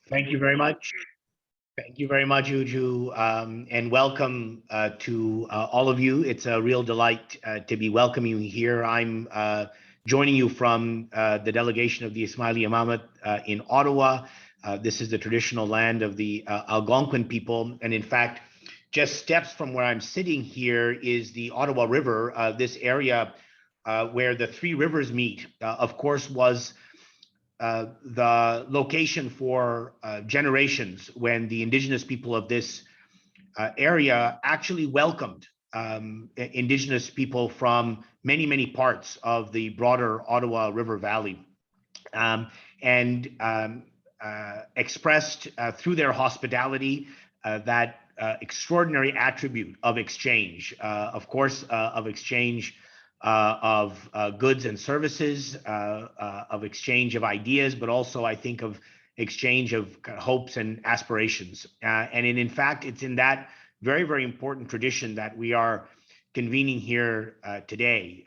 Thank you very much. Thank you very much, Uju, and welcome to all of you. It's a real delight to be welcoming you here. I'm joining you from the delegation of the Ismaili Imamate in Ottawa. This is the traditional land of the Algonquin people. And in fact, just steps from where I'm sitting here is the Ottawa River. This area where the three rivers meet, of course, was the location for generations when the Indigenous people of this area actually welcomed Indigenous people from many, many parts of the broader Ottawa River Valley, and expressed through their hospitality that extraordinary attribute of exchange, of course, of exchange of goods and services, of exchange of ideas, but also I think of exchange of hopes and aspirations. And in fact, it's in that very, very important tradition that we are convening here today.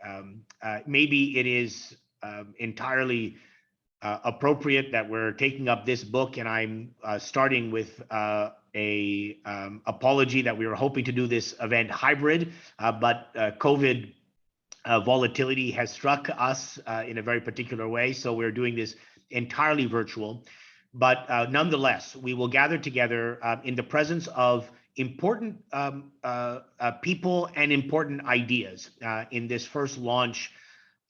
Maybe it is entirely appropriate that we're taking up this book, and I'm starting with a apology that we were hoping to do this event hybrid, but COVID volatility has struck us in a very particular way. So we're doing this entirely virtual. But nonetheless, we will gather together in the presence of important people and important ideas in this first launch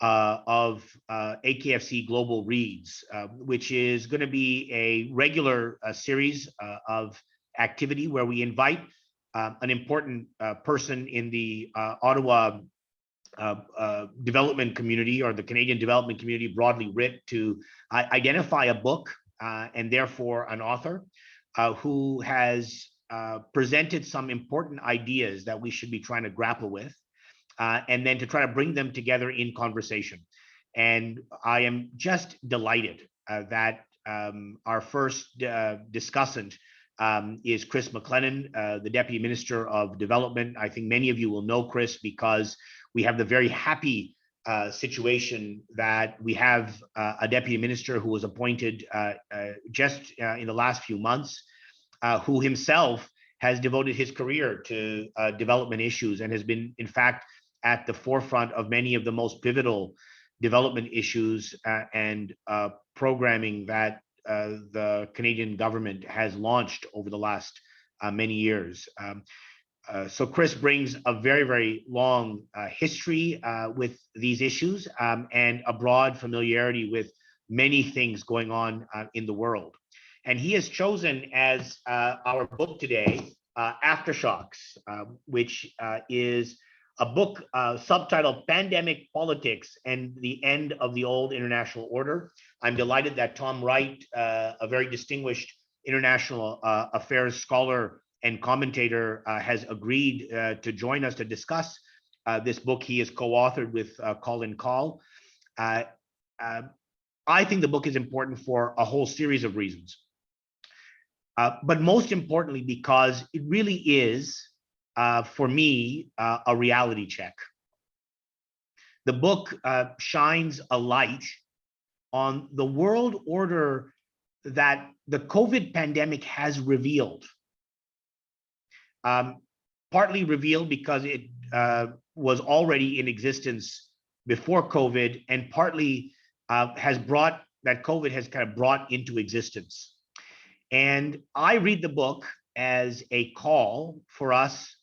of AKFC Global Reads, which is going to be a regular series of activity where we invite an important person in the Ottawa development community, or the Canadian development community broadly writ, to identify a book and therefore an author who has presented some important ideas that we should be trying to grapple with, and then to try to bring them together in conversation. And I am just delighted that our first discussant is Chris MacLennan, the Deputy Minister of Development. I think many of you will know Chris because we have the very happy situation that we have a deputy minister who was appointed just in the last few months, who himself has devoted his career to development issues and has been, in fact, at the forefront of many of the most pivotal development issues and programming that the Canadian government has launched over the last many years. So Chris brings a very, very long history with these issues and a broad familiarity with many things going on in the world. And he has chosen as our book today, Aftershocks, which is a book subtitled Pandemic Politics and the End of the Old International Order. I'm delighted that Tom Wright, a very distinguished international affairs scholar and commentator, has agreed to join us to discuss this book he has co-authored with Colin Call. I think the book is important for a whole series of reasons. But most importantly, because it really is, for me, a reality check. The book shines a light on the world order that the COVID pandemic has revealed. Partly revealed because it was already in existence before COVID, and partly COVID has kind of brought into existence. And I read the book as a call for us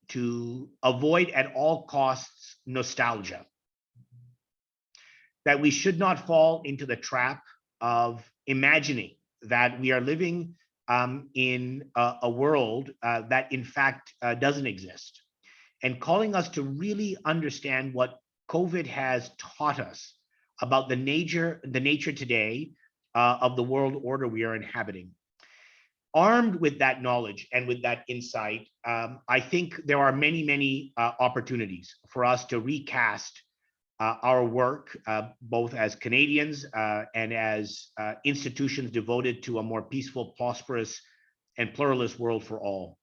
to avoid at all costs nostalgia, that we should not fall into the trap of imagining that we are living in a world that in fact doesn't exist, and calling us to really understand what COVID has taught us about the nature today of the world order we are inhabiting. Armed with that knowledge and with that insight, I think there are many, many opportunities for us to recast our work, both as Canadians and as institutions devoted to a more peaceful, prosperous, and pluralist world for all.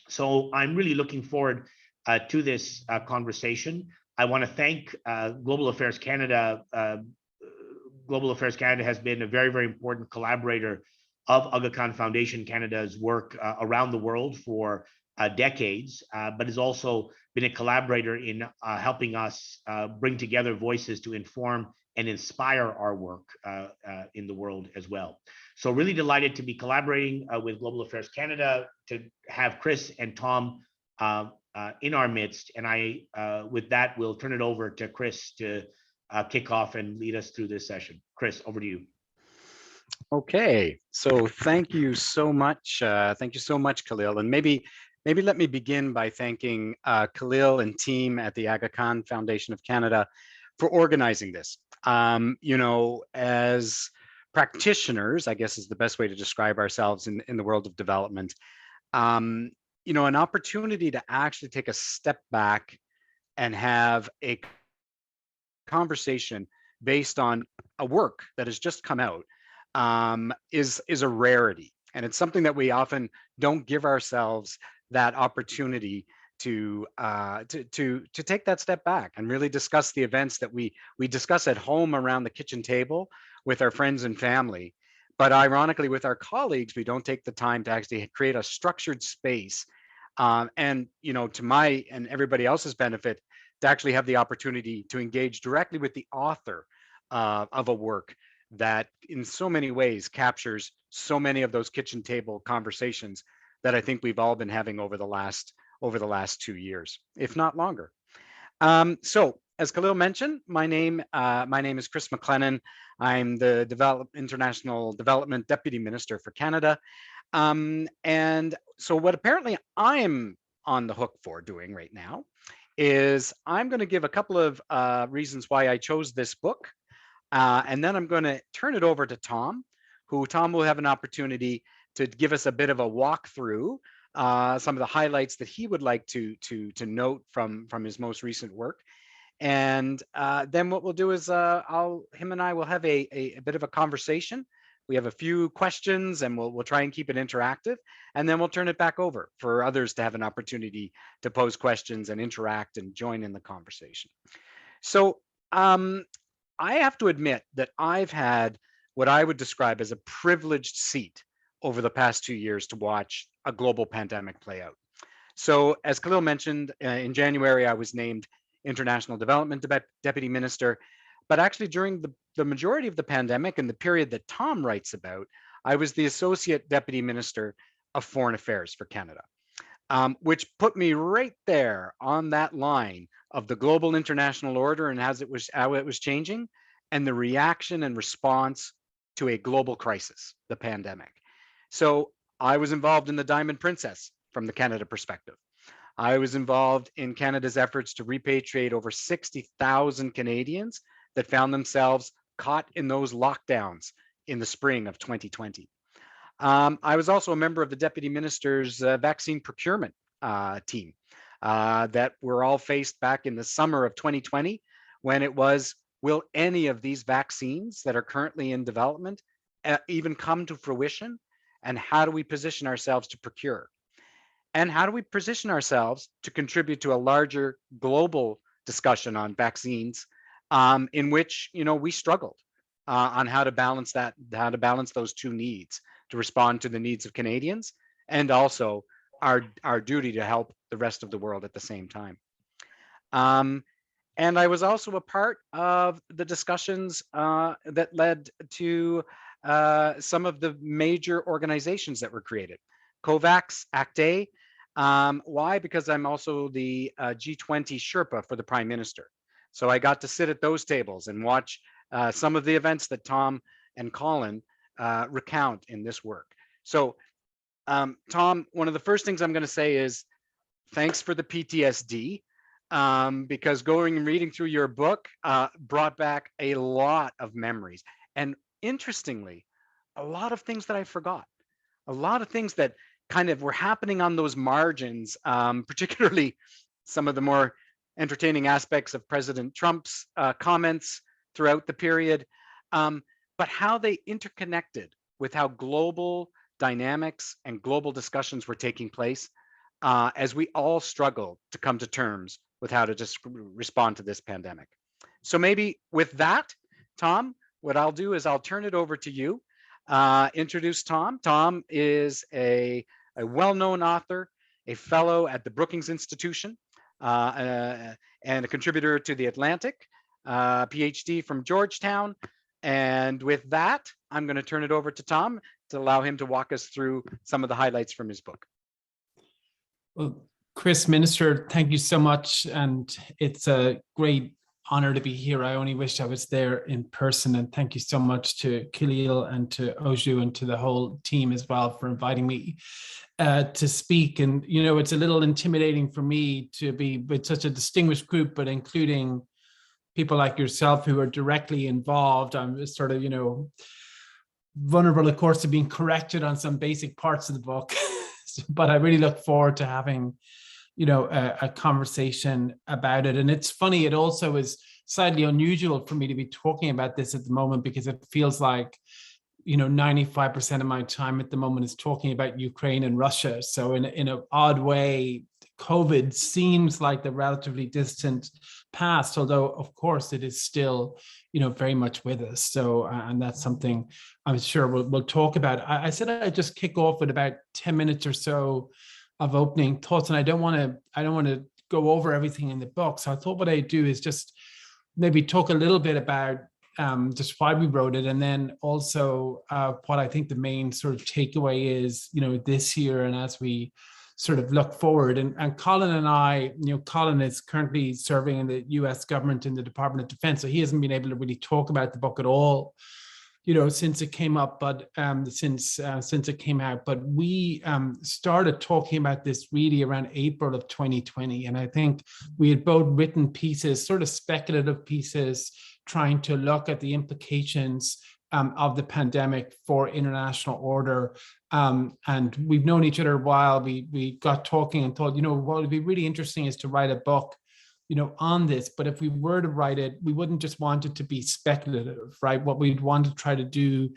So I'm really looking forward to this conversation. I want to thank Global Affairs Canada. Global Affairs Canada has been a very, very important collaborator of Aga Khan Foundation Canada's work around the world for decades, but has also been a collaborator in helping us bring together voices to inform and inspire our work in the world as well. So really delighted to be collaborating with Global Affairs Canada, to have Chris and Tom in our midst. And I, with that, will turn it over to Chris to kick off and lead us through this session. Chris, over to you. Okay, so thank you so much. Thank you so much, Khalil. And maybe let me begin by thanking Khalil and team at the Aga Khan Foundation of Canada for organizing this. You know, as practitioners, I guess is the best way to describe ourselves in the world of development. You know, an opportunity to actually take a step back and have a conversation based on a work that has just come out is a rarity, and it's something that we often don't give ourselves that opportunity to take that step back and really discuss the events that we discuss at home around the kitchen table with our friends and family. But ironically, with our colleagues, we don't take the time to actually create a structured space, and you know, to my and everybody else's benefit, to actually have the opportunity to engage directly with the author of a work that in so many ways captures so many of those kitchen table conversations that I think we've all been having over the last 2 years, if not longer. So as Khalil mentioned, my name is Chris MacLennan. I'm the International Development Deputy Minister for Canada. And so what apparently I'm on the hook for doing right now is I'm going to give a couple of reasons why I chose this book. And then I'm going to turn it over to Tom, Tom will have an opportunity to give us a bit of a walkthrough, some of the highlights that he would like to note from his most recent work. And then what we'll do is him and I will have a bit of a conversation. We have a few questions, and we'll try and keep it interactive. And then we'll turn it back over for others to have an opportunity to pose questions and interact and join in the conversation. So I have to admit that I've had what I would describe as a privileged seat over the past 2 years to watch a global pandemic play out. So as Khalil mentioned, in January, I was named International Development Deputy Minister. But actually during the majority of the pandemic and the period that Tom writes about, I was the Associate Deputy Minister of Foreign Affairs for Canada, which put me right there on that line of the global international order and how it was changing, and the reaction and response to a global crisis, the pandemic. So I was involved in the Diamond Princess from the Canada perspective. I was involved in Canada's efforts to repatriate over 60,000 Canadians that found themselves caught in those lockdowns in the spring of 2020. I was also a member of the Deputy Minister's vaccine procurement team that were all faced back in the summer of 2020, when it was, will any of these vaccines that are currently in development even come to fruition? And how do we position ourselves to procure? And how do we position ourselves to contribute to a larger global discussion on vaccines, in which, you know, we struggled on how to balance those two needs, to respond to the needs of Canadians and also our duty to help the rest of the world at the same time. And I was also a part of the discussions that led to some of the major organizations that were created. COVAX, ACT-A. Why? Because I'm also the G20 Sherpa for the Prime Minister. So I got to sit at those tables and watch some of the events that Tom and Colin recount in this work. So Tom, one of the first things I'm going to say is thanks for the PTSD, because going and reading through your book brought back a lot of memories. And interestingly, a lot of things that I forgot, a lot of things that kind of were happening on those margins, particularly some of the more entertaining aspects of President Trump's comments throughout the period, but how they interconnected with how global dynamics and global discussions were taking place as we all struggled to come to terms with how to just respond to this pandemic. So maybe with that, Tom, what I'll do is I'll turn it over to you. introduce Tom. Tom is a well-known author, a fellow at the Brookings Institution, and a contributor to The Atlantic, PhD from Georgetown. And with that, I'm going to turn it over to Tom to allow him to walk us through some of the highlights from his book. Well, Chris, Minister, thank you so much. And it's a great honor to be here. I only wish I was there in person. And thank you so much to Khalil and to Oju and to the whole team as well for inviting me to speak. And, you know, it's a little intimidating for me to be with such a distinguished group, but including people like yourself who are directly involved. I'm sort of, you know, vulnerable, of course, to being corrected on some basic parts of the book. But I really look forward to having, you know, a conversation about it. And it's funny, it also is slightly unusual for me to be talking about this at the moment, because it feels like, you know, 95% of my time at the moment is talking about Ukraine and Russia. So in an odd way, COVID seems like the relatively distant past, although of course it is still, you know, very much with us. So, and that's something I'm sure we'll talk about. I said I'd just kick off with about 10 minutes or so of opening thoughts, and I don't want to go over everything in the book. So I thought what I'd do is just maybe talk a little bit about just why we wrote it, and then also what I think the main sort of takeaway is, you know, this year and as we sort of look forward. And Colin and I, you know, Colin is currently serving in the US government in the Department of Defense, so he hasn't been able to really talk about the book at all, you know, since it came up, but since it came out. But we started talking about this really around April of 2020. And I think we had both written pieces, sort of speculative pieces, trying to look at the implications of the pandemic for international order. And we've known each other a while. We got talking and thought, you know, what would be really interesting is to write a book, you know, on this. But if we were to write it, we wouldn't just want it to be speculative, right? What we'd want to try to do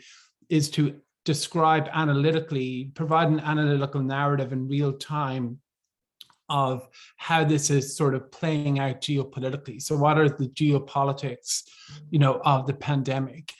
is to describe analytically, provide an analytical narrative in real time of how this is sort of playing out geopolitically. So what are the geopolitics, you know, of the pandemic?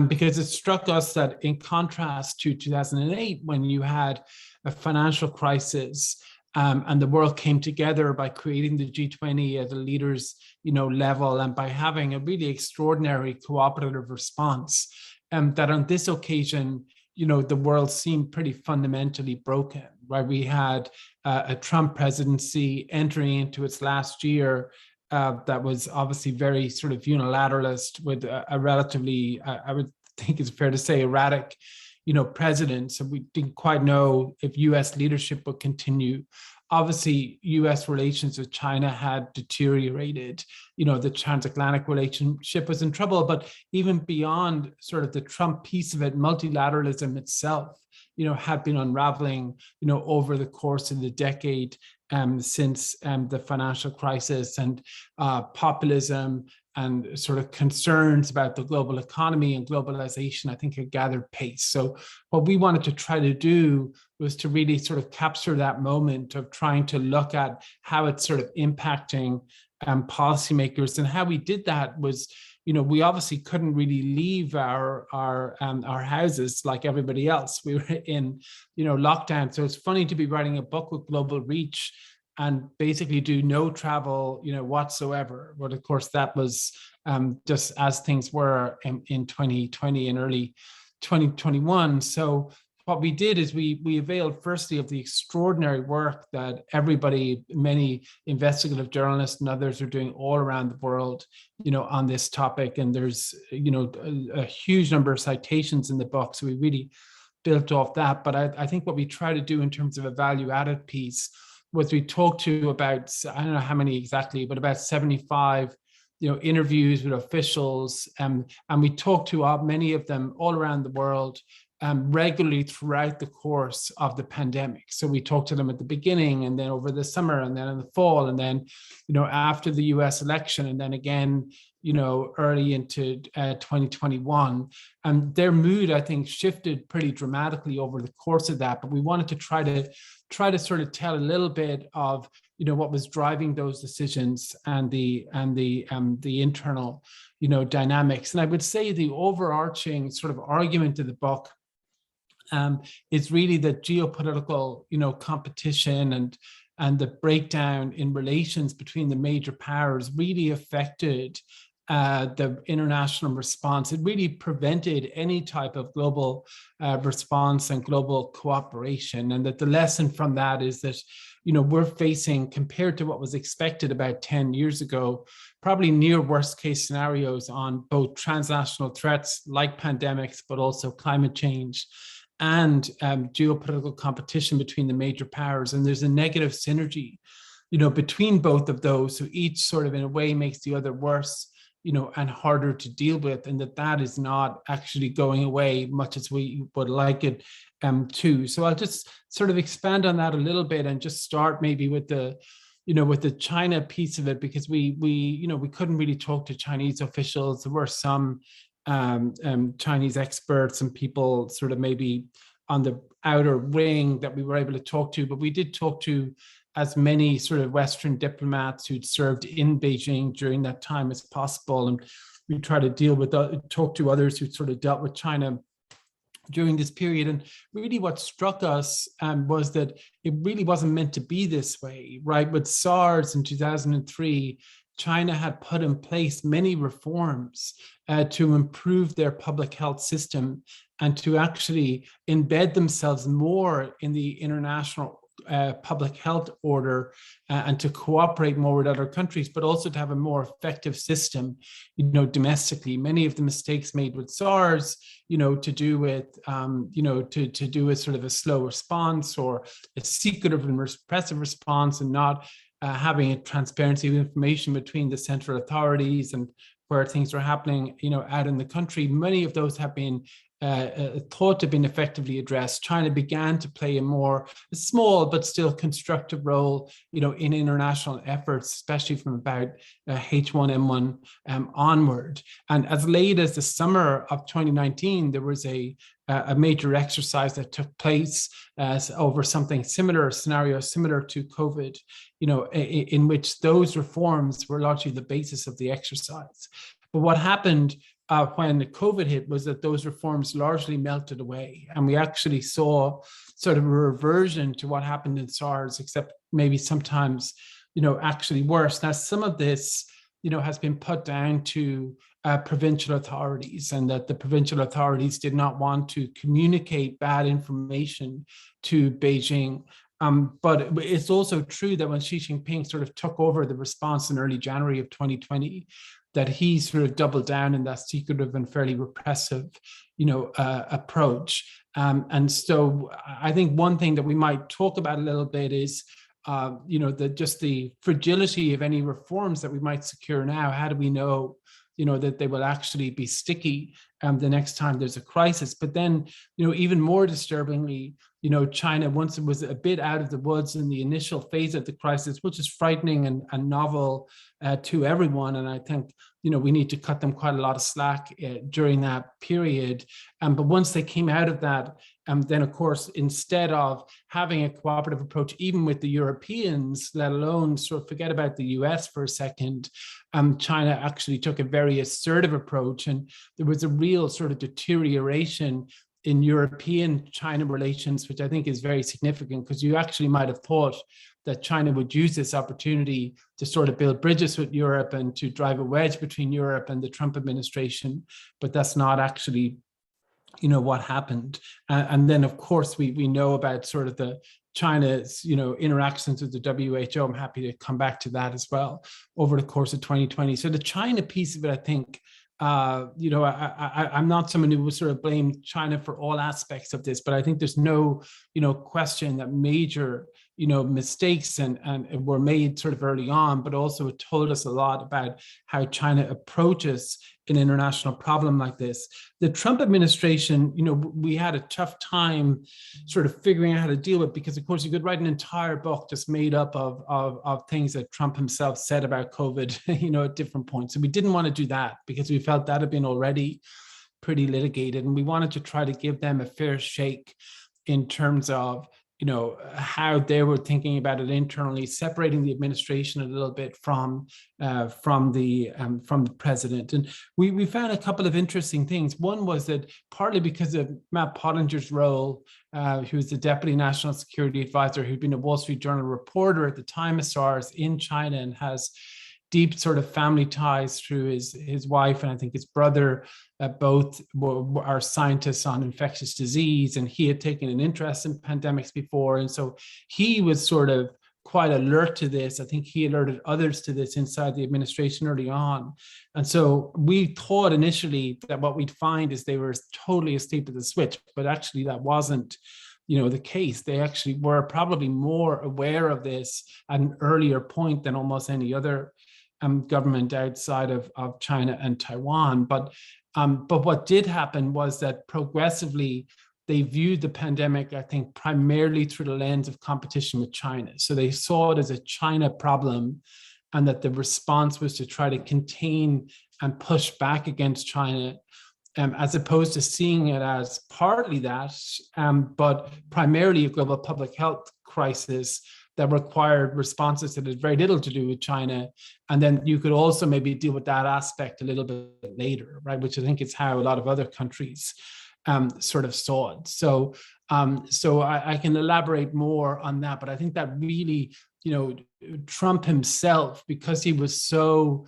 Because it struck us that in contrast to 2008, when you had a financial crisis, and the world came together by creating the G20 at a leaders, you know, level, and by having a really extraordinary cooperative response, that on this occasion, you know, the world seemed pretty fundamentally broken, right? We had a Trump presidency entering into its last year that was obviously very sort of unilateralist, with a relatively, I would think it's fair to say, erratic, you know, president. So we didn't quite know if US leadership would continue. Obviously, US relations with China had deteriorated. You know, the transatlantic relationship was in trouble. But even beyond sort of the Trump piece of it, multilateralism itself, you know, had been unraveling, you know, over the course of the decade since the financial crisis, and populism and sort of concerns about the global economy and globalization, I think, had gathered pace. So what we wanted to try to do was to really sort of capture that moment of trying to look at how it's sort of impacting policymakers. And how we did that was, you know, we obviously couldn't really leave our houses like everybody else. We were in, you know, lockdown. So it's funny to be writing a book with global reach and basically do no travel, you know, whatsoever. But of course, that was just as things were in 2020 and early 2021. So what we did is we availed firstly of the extraordinary work that everybody, many investigative journalists and others, are doing all around the world, you know, on this topic. And there's, you know, a huge number of citations in the book. So we really built off that. But I think what we try to do in terms of a value added piece was we talked to about, I don't know how many exactly, but about 75, you know, interviews with officials. And we talked to many of them all around the world regularly throughout the course of the pandemic. So we talked to them at the beginning, and then over the summer, and then in the fall, and then, you know, after the US election, and then again, you know, early into 2021. And their mood, I think, shifted pretty dramatically over the course of that. But we wanted to try to sort of tell a little bit of, you know, what was driving those decisions and the internal, you know, dynamics. And I would say the overarching sort of argument of the book is really that geopolitical, competition and the breakdown in relations between the major powers really affected the international response. It really prevented any type of global response and global cooperation. And that the lesson from that is that, we're facing, compared to what was expected about 10 years ago, probably near worst case scenarios on both transnational threats like pandemics, but also climate change and geopolitical competition between the major powers. And there's a negative synergy, between both of those. So each sort of in a way makes the other worse, and harder to deal with, and that is not actually going away much as we would like it to. So I'll just sort of expand on that a little bit and just start maybe with the, with the China piece of it, because we couldn't really talk to Chinese officials. There were some Chinese experts and people sort of maybe on the outer ring that we were able to talk to, but we did talk to as many sort of Western diplomats who'd served in Beijing during that time as possible. And we try to talk to others who sort of dealt with China during this period. And really what struck us was that it really wasn't meant to be this way, right? With SARS in 2003, China had put in place many reforms to improve their public health system and to actually embed themselves more in the international public health order and to cooperate more with other countries, but also to have a more effective system, domestically. Many of the mistakes made with SARS, to do with, to do with sort of a slow response or a secretive and repressive response, and not having a transparency of information between the central authorities and where things are happening, out in the country. Many of those have been thought to have been effectively addressed. China began to play a small but still constructive role, in international efforts, especially from about H1N1 onward. And as late as the summer of 2019, there was a major exercise that took place over something similar, a scenario similar to COVID, in which those reforms were largely the basis of the exercise. But what happened when the COVID hit was that those reforms largely melted away. And we actually saw sort of a reversion to what happened in SARS, except maybe sometimes, actually worse. Now, some of this, has been put down to provincial authorities, and that the provincial authorities did not want to communicate bad information to Beijing. But it's also true that when Xi Jinping sort of took over the response in early January of 2020, that he sort of doubled down in that secretive and fairly repressive, approach. And so I think one thing that we might talk about a little bit is, just the fragility of any reforms that we might secure now. How do we know, that they will actually be sticky the next time there's a crisis? But then, even more disturbingly, China, once it was a bit out of the woods in the initial phase of the crisis, which is frightening and novel to everyone. And I think, we need to cut them quite a lot of slack during that period. But once they came out of that, then of course, instead of having a cooperative approach, even with the Europeans, let alone sort of forget about the US for a second, China actually took a very assertive approach. And there was a real sort of deterioration in European-China relations, which I think is very significant, because you actually might have thought that China would use this opportunity to sort of build bridges with Europe and to drive a wedge between Europe and the Trump administration, but that's not actually, what happened. And then, of course, we know about sort of the China's, interactions with the WHO. I'm happy to come back to that as well over the course of 2020. So the China piece of it, I think, I'm not someone who would sort of blame China for all aspects of this, but I think there's no, question that major, mistakes and were made sort of early on, but also it told us a lot about how China approaches an international problem like this. The Trump administration, we had a tough time sort of figuring out how to deal with, because of course you could write an entire book just made up of things that Trump himself said about COVID, at different points. So we didn't want to do that, because we felt that had been already pretty litigated, and we wanted to try to give them a fair shake in terms of how they were thinking about it internally, separating the administration a little bit from the president. And we found a couple of interesting things. One was that partly because of Matt Pottinger's role, who was the Deputy National Security Advisor, who'd been a Wall Street Journal reporter at the time of SARS in China and has deep sort of family ties through his wife and I think his brother, both are scientists on infectious disease, and he had taken an interest in pandemics before. And so he was sort of quite alert to this. I think he alerted others to this inside the administration early on. And so we thought initially that what we'd find is they were totally asleep at the switch, but actually that wasn't the case. They actually were probably more aware of this at an earlier point than almost any other government outside of China and Taiwan. But what did happen was that progressively they viewed the pandemic, I think, primarily through the lens of competition with China. So they saw it as a China problem, and that the response was to try to contain and push back against China, as opposed to seeing it as partly that, but primarily a global public health crisis that required responses that had very little to do with China. And then you could also maybe deal with that aspect a little bit later, right? Which I think is how a lot of other countries sort of saw it. So I can elaborate more on that, but I think that really, Trump himself, because he was so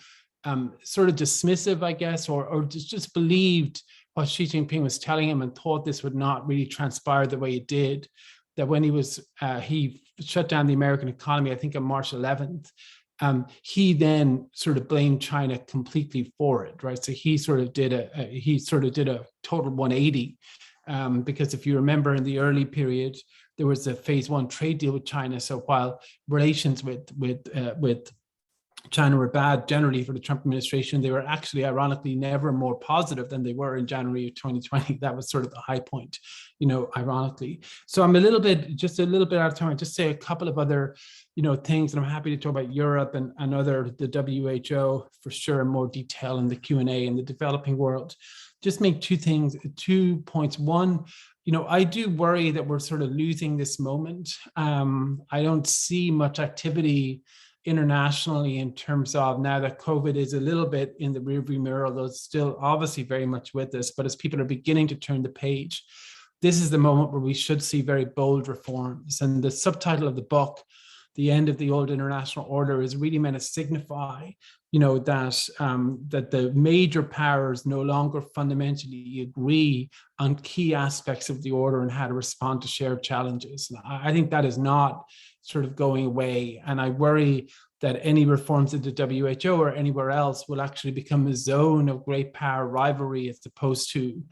sort of dismissive, I guess, or just believed what Xi Jinping was telling him and thought this would not really transpire the way it did, that when he shut down the American economy, I think on March 11th, he then sort of blamed China completely for it, right? So he sort of did a total 180, because if you remember in the early period, there was a phase 1 trade deal with China. So while relations with China were bad generally for the Trump administration, they were actually ironically never more positive than they were in January of 2020. That was sort of the high point, ironically. So I'm just a little bit out of time. I'll just say a couple of other, things, and I'm happy to talk about Europe and the WHO for sure in more detail in the Q&A in the developing world. Just make 2 points. One, I do worry that we're sort of losing this moment. I don't see much activity internationally in terms of, now that COVID is a little bit in the rearview mirror, although it's still obviously very much with us, but as people are beginning to turn the page, this is the moment where we should see very bold reforms. And the subtitle of the book, The End of the Old International Order, is really meant to signify, that the major powers no longer fundamentally agree on key aspects of the order and how to respond to shared challenges. And I think that is not sort of going away. And I worry that any reforms at the WHO or anywhere else will actually become a zone of great power rivalry as opposed to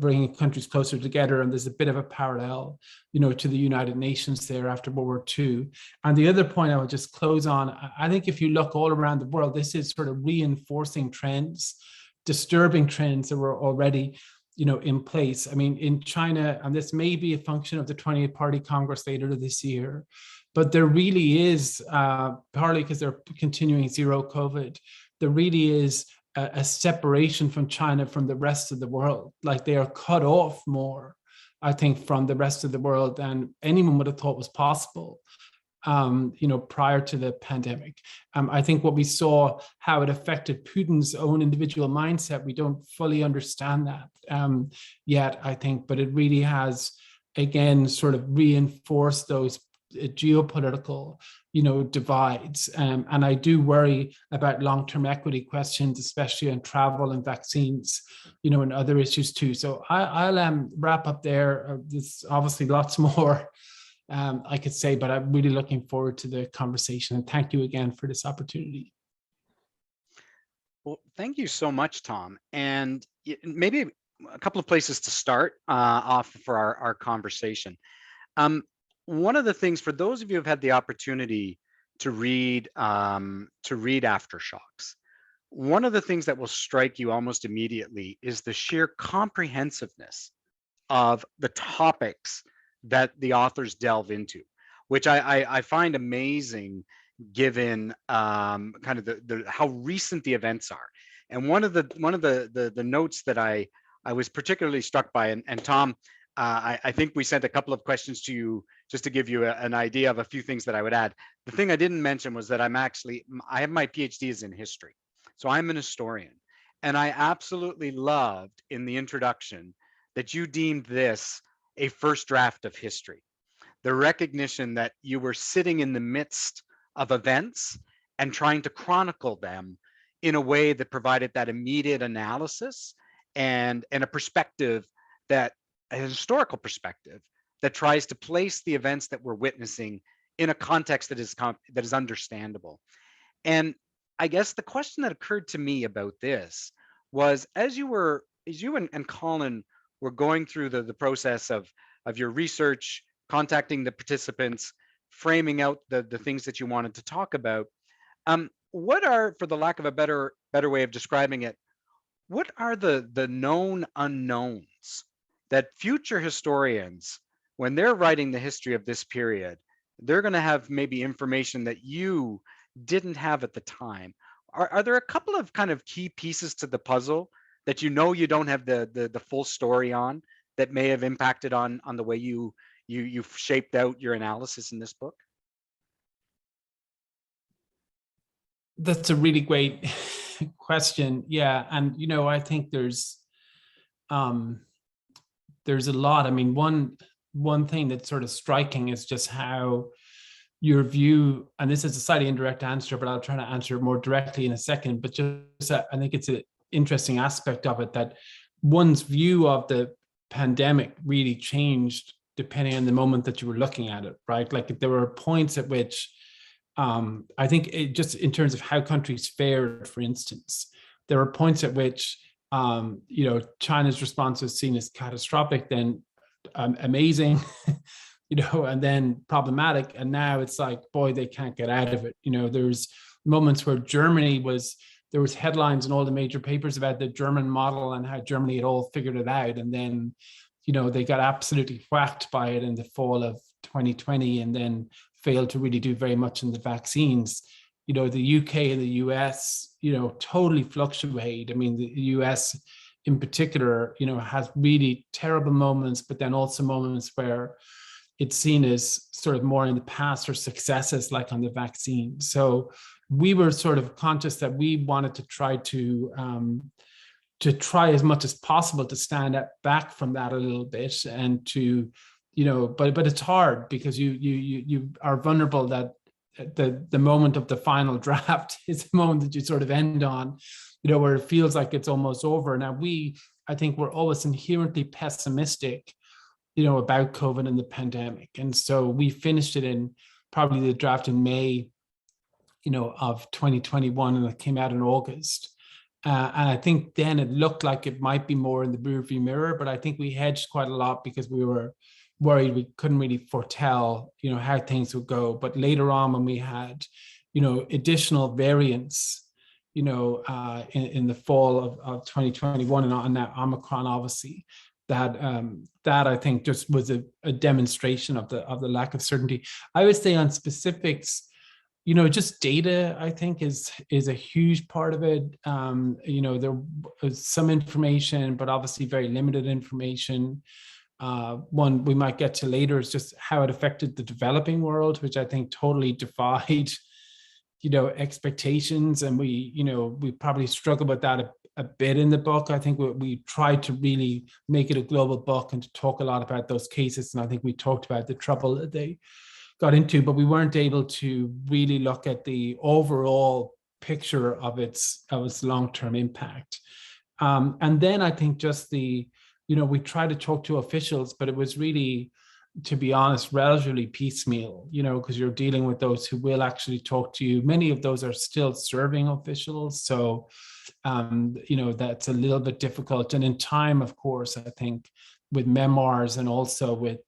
bringing countries closer together. And there's a bit of a parallel, to the United Nations there after World War II. And the other point I would just close on, I think if you look all around the world, this is sort of reinforcing trends, disturbing trends that were already in place. I mean, in China, and this may be a function of the 20th Party Congress later this year, but there really is, partly because they're continuing zero COVID, there really is a separation from China from the rest of the world. Like they are cut off more, I think, from the rest of the world than anyone would have thought was possible, prior to the pandemic. I think what we saw, how it affected Putin's own individual mindset, we don't fully understand that yet, I think, but it really has, again, sort of reinforced those geopolitical, divides. And I do worry about long-term equity questions, especially on travel and vaccines, and other issues too. So I'll wrap up there. There's obviously lots more I could say, but I'm really looking forward to the conversation. And thank you again for this opportunity. Well, thank you so much, Tom. And maybe a couple of places to start off for our conversation. One of the things, for those of you who've had the opportunity to read Aftershocks, one of the things that will strike you almost immediately is the sheer comprehensiveness of the topics that the authors delve into, which I find amazing given kind of the how recent the events are. And one of the notes that I was particularly struck by, and Tom, I think we sent a couple of questions to you just to give you an idea of a few things that I would add. The thing I didn't mention was that I have my PhD is in history. So I'm an historian. And I absolutely loved in the introduction that you deemed this a first draft of history. The recognition that you were sitting in the midst of events and trying to chronicle them in a way that provided that immediate analysis and a perspective, that a historical perspective that tries to place the events that we're witnessing in a context that is understandable. And I guess the question that occurred to me about this was, as you and Colin were going through the process of your research, contacting the participants, framing out the things that you wanted to talk about, what are, for the lack of a better way of describing it, what are the known unknowns that future historians, when they're writing the history of this period, they're going to have maybe information that you didn't have at the time? Are there a couple of kind of key pieces to the puzzle that you don't have the full story on, that may have impacted on the way you've shaped out your analysis in this book? That's a really great question. Yeah, and I think there's a lot. I mean, one thing that's sort of striking is just how your view, and this is a slightly indirect answer, but I'll try to answer it more directly in a second. But just I think it's an interesting aspect of it that one's view of the pandemic really changed depending on the moment that you were looking at it, right? Like there were points at which I think just in terms of how countries fared, for instance, there were points at which China's response was seen as catastrophic, then amazing, and then problematic, and now it's like, boy, they can't get out of it. There's moments where there was headlines in all the major papers about the German model and how Germany had all figured it out, and then they got absolutely whacked by it in the fall of 2020, and then failed to really do very much in the vaccines. The UK and the US, totally fluctuate. I mean, the US in particular, has really terrible moments, but then also moments where it's seen as sort of more in the past or successes, like on the vaccine. So we were sort of conscious that we wanted to try as much as possible to stand back from that a little bit, and to, but it's hard because you are vulnerable that the moment of the final draft is the moment that you sort of end on, where it feels like it's almost over. Now I think we're always inherently pessimistic, about COVID and the pandemic. And so we finished it in probably the draft in May, of 2021, and it came out in August. And I think then it looked like it might be more in the rearview mirror, but I think we hedged quite a lot because we were worried we couldn't really foretell, how things would go. But later on, when we had, additional variants, in the fall of 2021, and on that Omicron, obviously, that I think just was a demonstration of the lack of certainty. I would say on specifics, just data, I think is a huge part of it. There was some information, but obviously very limited information. One we might get to later is just how it affected the developing world, which I think totally defied, expectations. And we probably struggle with that a bit in the book. I think we tried to really make it a global book and to talk a lot about those cases. And I think we talked about the trouble that they got into, but we weren't able to really look at the overall picture of its long-term impact. And then I think just we tried to talk to officials, but it was really, to be honest, relatively piecemeal, because you're dealing with those who will actually talk to you. Many of those are still serving officials. So, that's a little bit difficult. And in time, of course, I think with memoirs and also with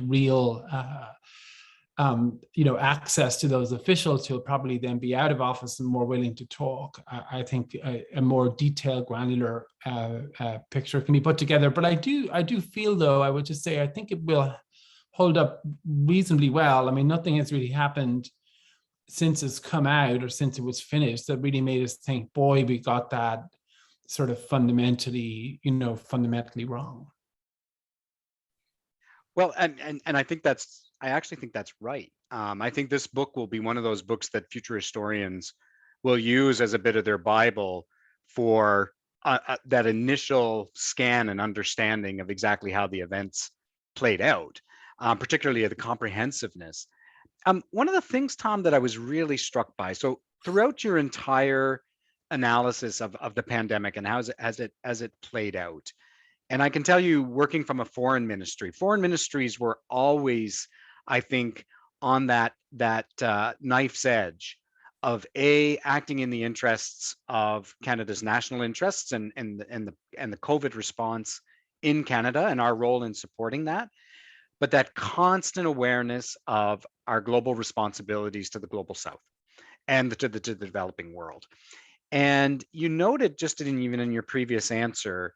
real, access to those officials who'll probably then be out of office and more willing to talk, I think a more detailed, granular picture can be put together. But I do feel, though, I would just say, I think it will hold up reasonably well. I mean, nothing has really happened since it's come out or since it was finished that really made us think, boy, we got that sort of fundamentally wrong. Well, and I actually think that's right. I think this book will be one of those books that future historians will use as a bit of their Bible for that initial scan and understanding of exactly how the events played out, particularly the comprehensiveness. One of the things, Tom, that I was really struck by, so throughout your entire analysis of the pandemic and how as it played out, and I can tell you, working from a foreign ministries were always, I think, on that knife's edge of acting in the interests of Canada's national interests and the COVID response in Canada and our role in supporting that, but that constant awareness of our global responsibilities to the global South and to the developing world. And you noted even in your previous answer,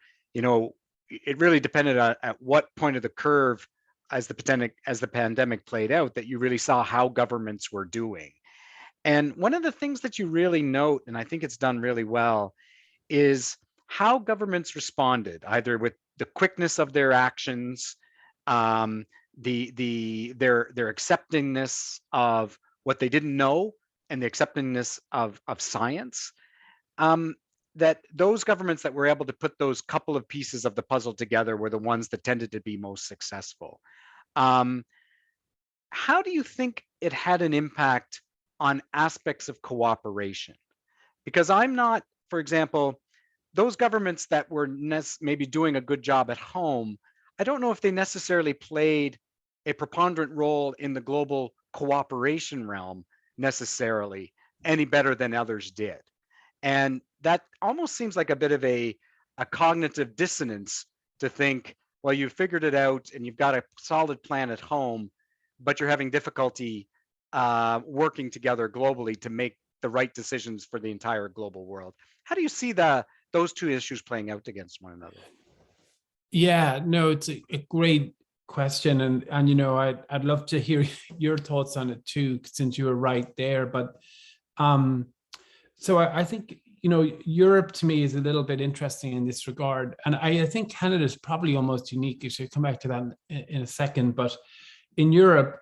it really depended on at what point of the curve as the pandemic played out that you really saw how governments were doing. And one of the things that you really note, and I think it's done really well, is how governments responded, either with the quickness of their actions, their acceptingness of what they didn't know, and the acceptingness of science. That those governments that were able to put those couple of pieces of the puzzle together were the ones that tended to be most successful. How do you think it had an impact on aspects of cooperation? Because I'm not, for example, those governments that were maybe doing a good job at home, I don't know if they necessarily played a preponderant role in the global cooperation realm necessarily any better than others did. And that almost seems like a bit of a cognitive dissonance to think, well, you've figured it out and you've got a solid plan at home, but you're having difficulty working together globally to make the right decisions for the entire global world. How do you see those two issues playing out against one another? Yeah, no, it's a great question, and I'd love to hear your thoughts on it too, since you were right there. But so I think Europe to me is a little bit interesting in this regard, and I think Canada is probably almost unique. I should come back to that in a second, but in Europe,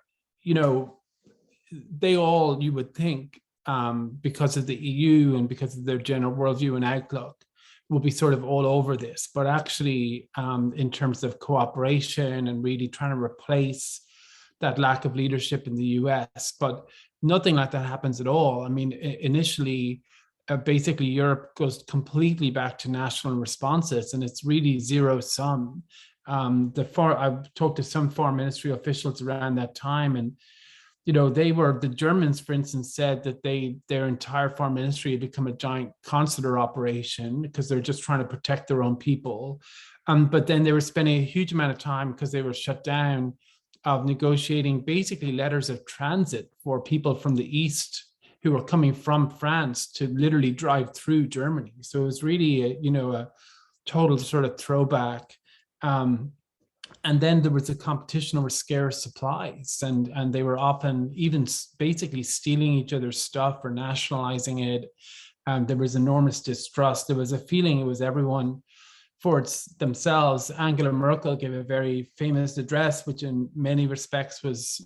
they all, you would think, because of the EU and because of their general worldview and outlook, will be sort of all over this. But actually, in terms of cooperation and really trying to replace that lack of leadership in the US, but nothing like that happens at all. I mean, initially, basically Europe goes completely back to national responses, and it's really zero sum. I've talked to some foreign ministry officials around that time, and the Germans, for instance, said that their entire foreign ministry had become a giant consular operation because they're just trying to protect their own people. But then they were spending a huge amount of time, because they were shut down, of negotiating basically letters of transit for people from the East who were coming from France to literally drive through Germany. So it was really a total sort of throwback. And then there was a competition over scarce supplies, and they were often even basically stealing each other's stuff or nationalizing it. There was enormous distrust. There was a feeling it was everyone for themselves. Angela Merkel gave a very famous address, which in many respects was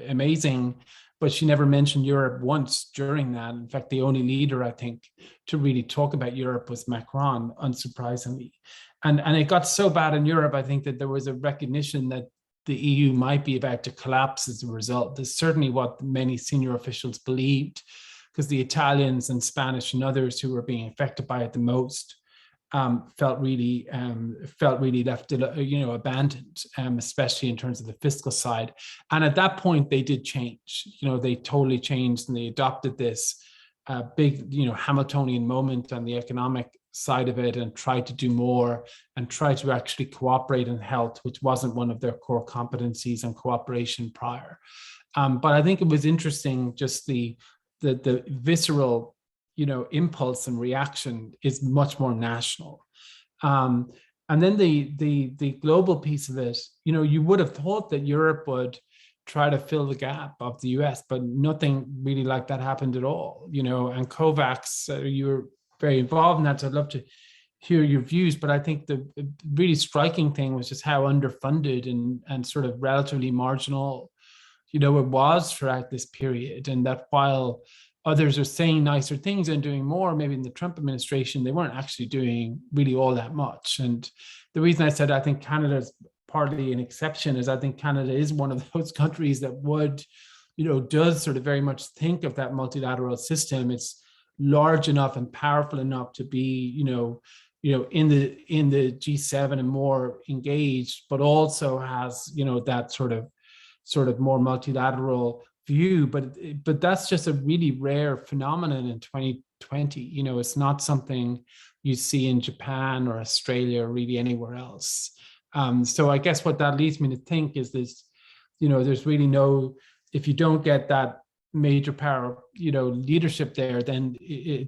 amazing, but she never mentioned Europe once during that. In fact, the only leader, I think, to really talk about Europe was Macron, unsurprisingly. And it got so bad in Europe, I think, that there was a recognition that the EU might be about to collapse as a result. That's certainly what many senior officials believed, because the Italians and Spanish and others who were being affected by it the most felt really left, abandoned, especially in terms of the fiscal side. And at that point, they did change. They totally changed, and they adopted this big, Hamiltonian moment on the economic side of it, and tried to do more and try to actually cooperate in health, which wasn't one of their core competencies on cooperation prior. But I think it was interesting, just the visceral, impulse and reaction is much more national. And then the global piece of it, you would have thought that Europe would try to fill the gap of the US, but nothing really like that happened at all. And COVAX, you're very involved in that, so I'd love to hear your views, but I think the really striking thing was just how underfunded and sort of relatively marginal, it was throughout this period. And that while others are saying nicer things and doing more, maybe in the Trump administration, they weren't actually doing really all that much. And the reason I said I think Canada's partly an exception is I think Canada is one of those countries that would, does sort of very much think of that multilateral system. It's large enough and powerful enough to be, in the G7 and more engaged, but also has, that sort of more multilateral view. But that's just a really rare phenomenon in 2020. It's not something you see in Japan or Australia or really anywhere else. So I guess what that leads me to think is this, there's really no, if you don't get that major power, leadership there, then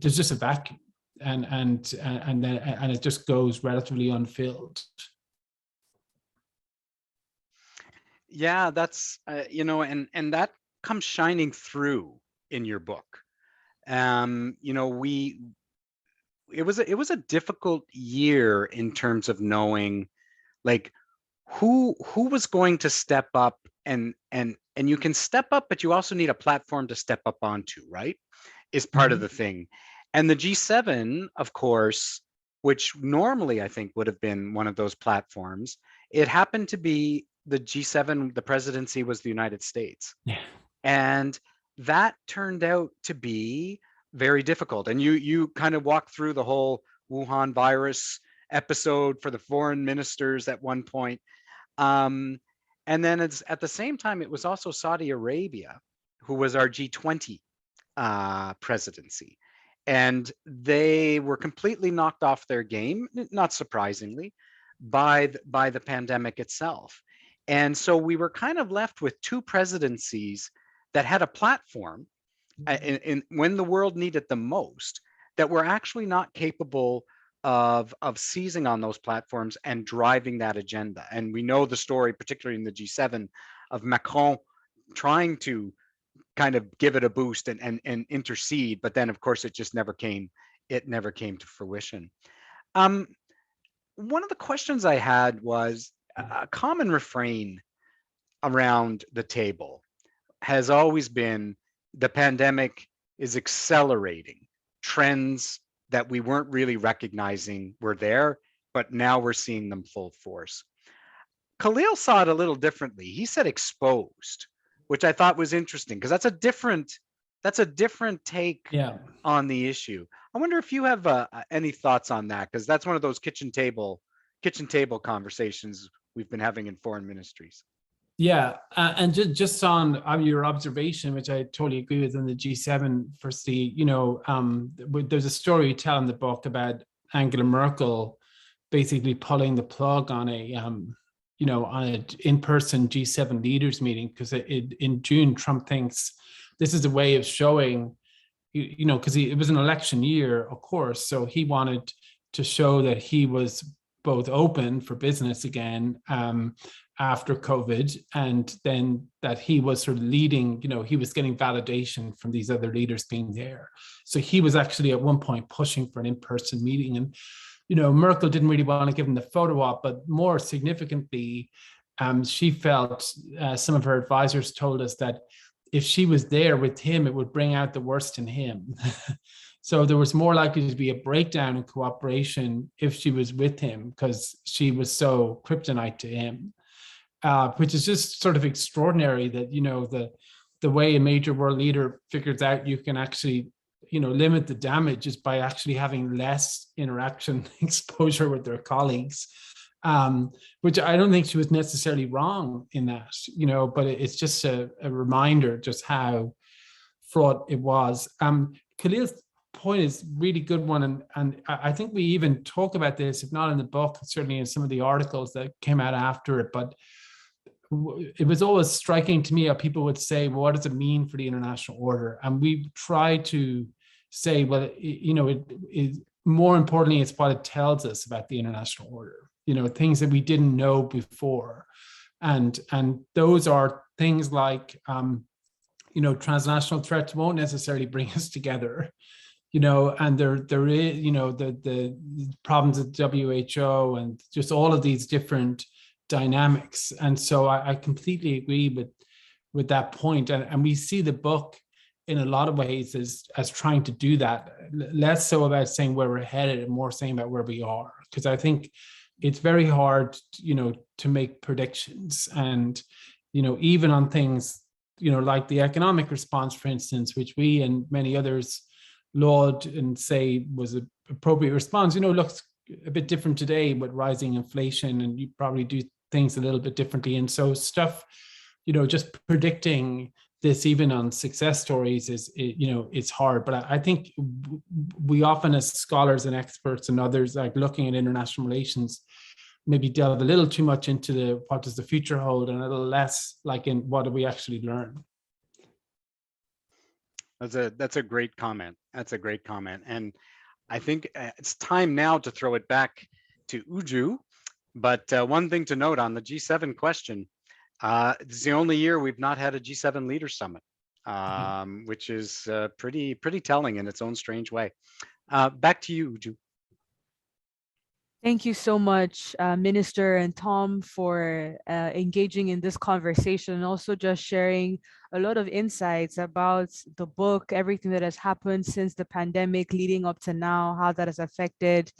there's just a vacuum, and it just goes relatively unfilled. Yeah, that's and that comes shining through in your book. It was a difficult year in terms of knowing, like, who was going to step up, and you can step up, but you also need a platform to step up onto, right? Is part of the thing. And the G7, of course, which normally I think would have been one of those platforms, it happened to be the G7, the presidency was the United States. Yeah. And that turned out to be very difficult. And you kind of walked through the whole Wuhan virus episode for the foreign ministers at one point. And then at the same time, it was also Saudi Arabia, who was our G20 presidency. And they were completely knocked off their game, not surprisingly, by the pandemic itself. And so we were kind of left with two presidencies that had a platform when the world needed them most, that were actually not capable of seizing on those platforms and driving that agenda. And we know the story, particularly in the G7, of Macron trying to kind of give it a boost and intercede, but then of course it never came to fruition. One of the questions I had was, a common refrain around the table has always been the pandemic is accelerating trends that we weren't really recognizing were there, but now we're seeing them full force. Khalil saw it a little differently. He said exposed, which I thought was interesting, because that's a different take on the issue. I wonder if you have any thoughts on that, because that's one of those kitchen table conversations we've been having in foreign ministries. Yeah, and just on your observation, which I totally agree with, in the G7, firstly, there's a story you tell in the book about Angela Merkel basically pulling the plug on on an in-person G7 leaders meeting, because in June, Trump thinks this is a way of showing, because it was an election year, of course, so he wanted to show that he was both open for business again after COVID, and then that he was sort of leading, he was getting validation from these other leaders being there. So he was actually at one point pushing for an in-person meeting, and Merkel didn't really want to give him the photo op, but more significantly, she felt, some of her advisors told us, that if she was there with him, it would bring out the worst in him. So there was more likely to be a breakdown in cooperation if she was with him, because she was so kryptonite to him, which is just sort of extraordinary that, the way a major world leader figures out you can actually, limit the damage is by actually having less interaction exposure with their colleagues, which I don't think she was necessarily wrong in that, but it's just a reminder just how fraught it was. Khalil's point is really good one, and I think we even talk about this, if not in the book, certainly in some of the articles that came out after it. But it was always striking to me how people would say, well, what does it mean for the international order? And we try to say, well, it more importantly, it's what it tells us about the international order, things that we didn't know before, and those are things like transnational threats won't necessarily bring us together. and there is, the problems with WHO and just all of these different dynamics. And so I completely agree with that point. And we see the book in a lot of ways as trying to do that, less so about saying where we're headed and more saying about where we are. Because I think it's very hard, to make predictions. And, even on things, like the economic response, for instance, which we and many others laud and say was an appropriate response, looks a bit different today with rising inflation, and you probably do things a little bit differently. And so stuff, just predicting this even on success stories is, it's hard. But I think we often, as scholars and experts and others, like looking at international relations, maybe delve a little too much into what does the future hold, and a little less like in what do we actually learn. That's a great comment. That's a great comment. And I think it's time now to throw it back to Uju. But one thing to note on the G7 question, it's the only year we've not had a G7 Leaders Summit, which is pretty telling in its own strange way. Back to you, Uju. Thank you so much, Minister and Tom, for engaging in this conversation, and also just sharing a lot of insights about the book, everything that has happened since the pandemic leading up to now, how that has affected,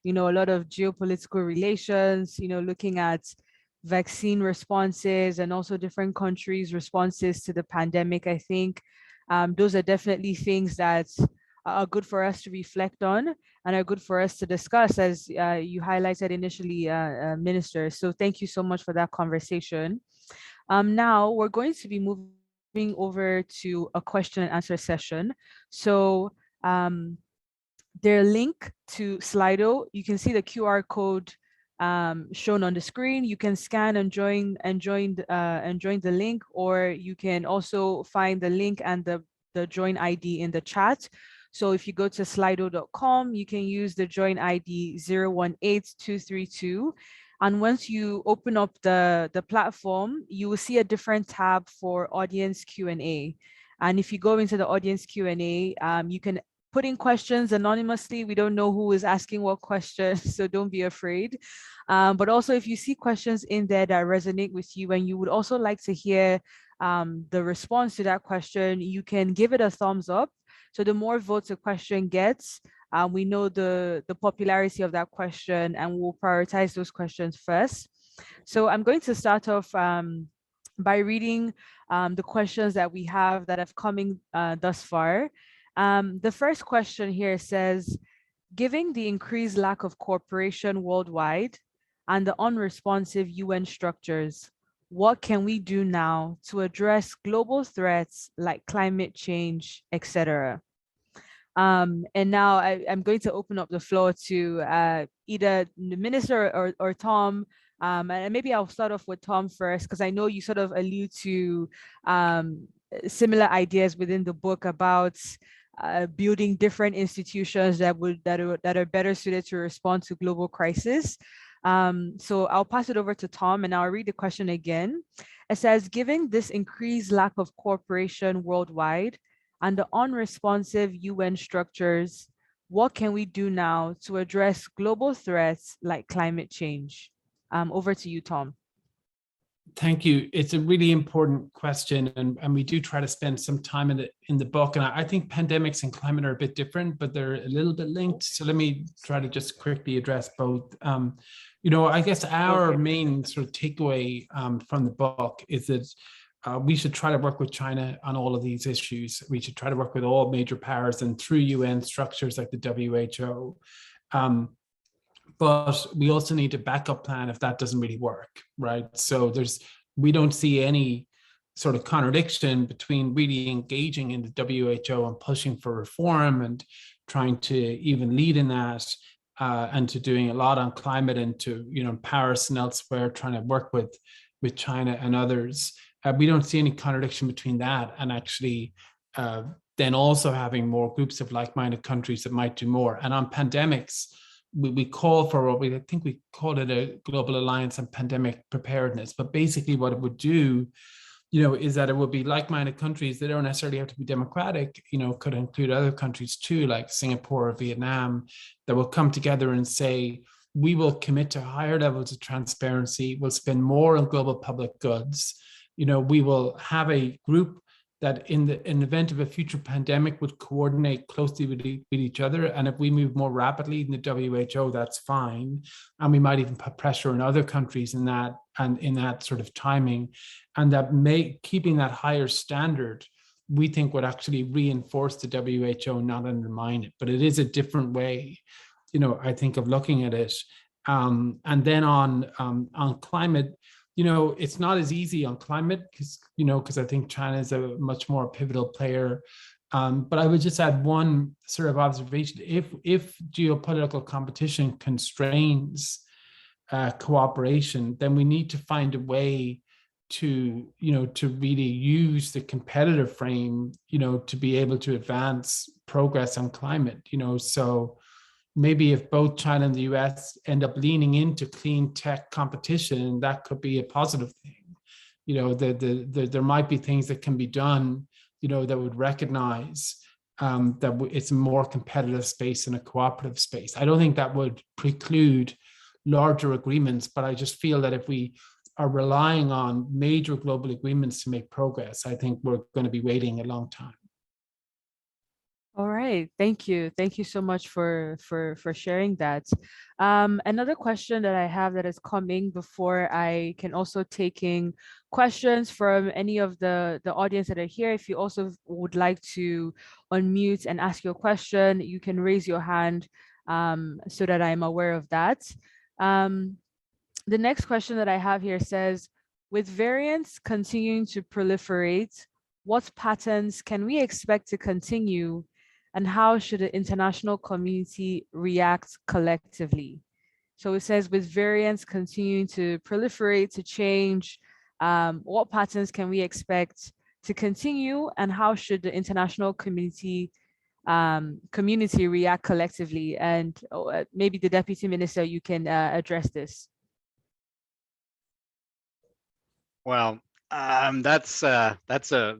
a lot of geopolitical relations, looking at vaccine responses and also different countries' responses to the pandemic. I think those are definitely things that are good for us to reflect on and are good for us to discuss, as you highlighted initially, Minister. So thank you so much for that conversation. Now we're going to be moving over to a question and answer session. So their link to Slido, you can see the QR code shown on the screen. You can scan and join the link, or you can also find the link and the join ID in the chat. So if you go to slido.com, you can use the join ID 018232. And once you open up the platform, you will see a different tab for audience Q&A. And if you go into the audience Q&A, you can put in questions anonymously. We don't know who is asking what questions, so don't be afraid. But also, if you see questions in there that resonate with you and you would also like to hear the response to that question, you can give it a thumbs up. So the more votes a question gets, we know the popularity of that question, and we'll prioritize those questions first. So I'm going to start off by reading the questions that we have that have come in thus far. The first question here says, given the increased lack of cooperation worldwide and the unresponsive UN structures, what can we do now to address global threats like climate change, etc.? And now I'm going to open up the floor to either the Minister or Tom. And maybe I'll start off with Tom first, because I know you sort of allude to similar ideas within the book about building different institutions that are better suited to respond to global crisis. So I'll pass it over to Tom, and I'll read the question again. It says, given this increased lack of cooperation worldwide and the unresponsive UN structures, what can we do now to address global threats like climate change? Over to you, Tom. Thank you. It's a really important question, and we do try to spend some time in the book. And I think pandemics and climate are a bit different, but they're a little bit linked. So let me try to just quickly address both. I guess our main sort of takeaway from the book is that we should try to work with China on all of these issues. We should try to work with all major powers and through UN structures like the WHO. But we also need a backup plan if that doesn't really work, right? So we don't see any sort of contradiction between really engaging in the WHO and pushing for reform and trying to even lead in that, and to doing a lot on climate and to Paris and elsewhere, trying to work with China and others. We don't see any contradiction between that and actually then also having more groups of like-minded countries that might do more. And on pandemics, we call for what I think we call it a global alliance on pandemic preparedness. But basically what it would do is that it will be like-minded countries. They don't necessarily have to be democratic, could include other countries too, like Singapore or Vietnam, that will come together and say, we will commit to higher levels of transparency, we'll spend more on global public goods. We will have a group that in the event of a future pandemic would coordinate closely with each other. And if we move more rapidly in the WHO, that's fine. And we might even put pressure on other countries in that sort of timing. And that keeping that higher standard, we think would actually reinforce the WHO, not undermine it. But it is a different way, I think, of looking at it. And then on climate, it's not as easy on climate because I think China is a much more pivotal player. But I would just add one sort of observation. If geopolitical competition constrains cooperation, then we need to find a way to really use the competitive frame, to be able to advance progress on climate, so maybe if both China and the US end up leaning into clean tech competition, that could be a positive thing. There might be things that can be done, that would recognize that it's a more competitive space and a cooperative space. I don't think that would preclude larger agreements, but I just feel that if we are relying on major global agreements to make progress, I think we're going to be waiting a long time. All right, thank you so much for sharing that. Another question that I have that is coming before I can also taking questions from any of the audience that are here. If you also would like to unmute and ask your question, you can raise your hand so that I'm aware of that. The next question that I have here says, with variants continuing to proliferate, what patterns can we expect to continue? And how should the international community react collectively? So it says, with variants continuing to proliferate, to change, what patterns can we expect to continue? And how should the international community react collectively? And maybe the Deputy Minister, you can address this. Well, that's a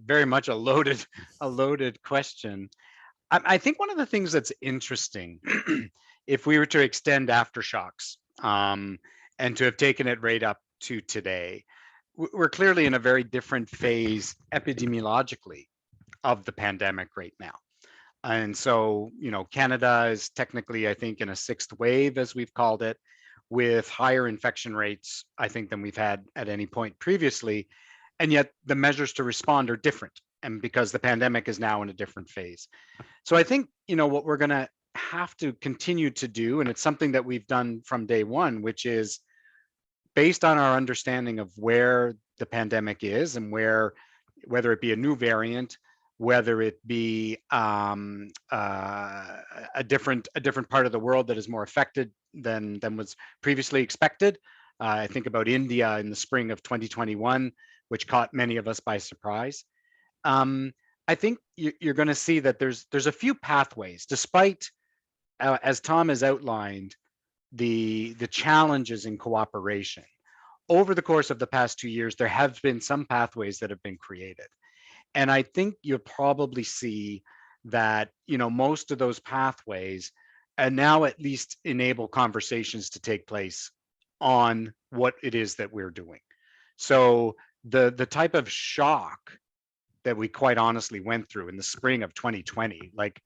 very much a loaded question. I think one of the things that's interesting, if we were to extend Aftershocks and to have taken it right up to today, we're clearly in a very different phase epidemiologically of the pandemic right now. And so, Canada is technically, I think, in a sixth wave, as we've called it, with higher infection rates, I think, than we've had at any point previously. And yet the measures to respond are different. And because the pandemic is now in a different phase. So I think, what we're going to have to continue to do, and it's something that we've done from day one, which is based on our understanding of where the pandemic is and whether it be a new variant, whether it be a different part of the world that is more affected than was previously expected. I think about India in the spring of 2021, which caught many of us by surprise. I think you're going to see that there's a few pathways, despite, as Tom has outlined, the challenges in cooperation. Over the course of the past 2 years, there have been some pathways that have been created. And I think you'll probably see that, most of those pathways now at least enable conversations to take place on what it is that we're doing. So the type of shock that we quite honestly went through in the spring of 2020, like,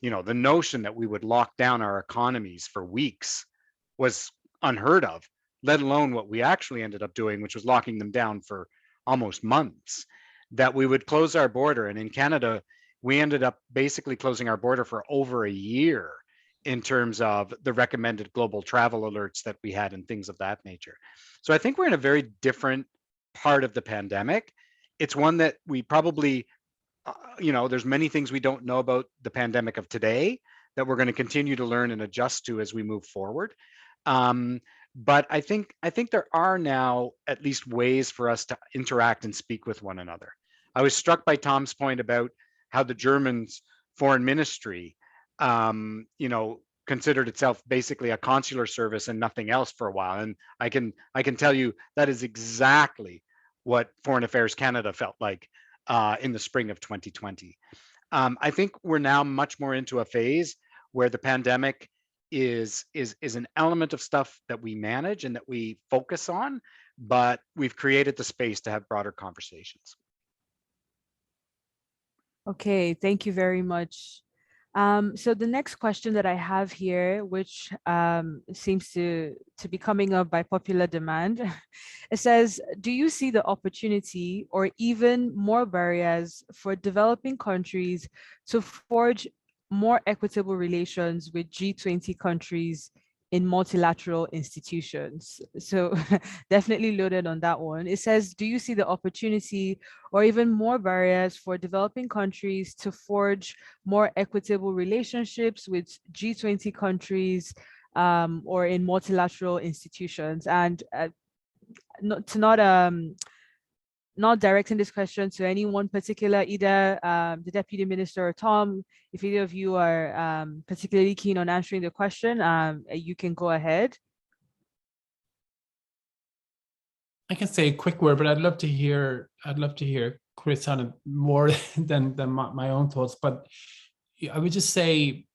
the notion that we would lock down our economies for weeks was unheard of, let alone what we actually ended up doing, which was locking them down for almost months, that we would close our border. And in Canada, we ended up basically closing our border for over a year in terms of the recommended global travel alerts that we had and things of that nature. So I think we're in a very different part of the pandemic. It's one that we probably, there's many things we don't know about the pandemic of today that we're going to continue to learn and adjust to as we move forward. But I think there are now at least ways for us to interact and speak with one another. I was struck by Tom's point about how the Germans' foreign ministry, considered itself basically a consular service and nothing else for a while. And I can tell you that is exactly what Foreign Affairs Canada felt like in the spring of 2020. I think we're now much more into a phase where the pandemic is an element of stuff that we manage and that we focus on, but we've created the space to have broader conversations. Okay, thank you very much. So the next question that I have here, which seems to be coming up by popular demand, it says, do you see the opportunity or even more barriers for developing countries to forge more equitable relations with G20 countries in multilateral institutions? So definitely loaded on that one. It says, do you see the opportunity or even more barriers for developing countries to forge more equitable relationships with G20 countries or in multilateral institutions? And not directing this question to any one particular, either the Deputy Minister or Tom, if either of you are particularly keen on answering the question, you can go ahead. I can say a quick word, but I'd love to hear Chris on it more than my own thoughts. But I would just say,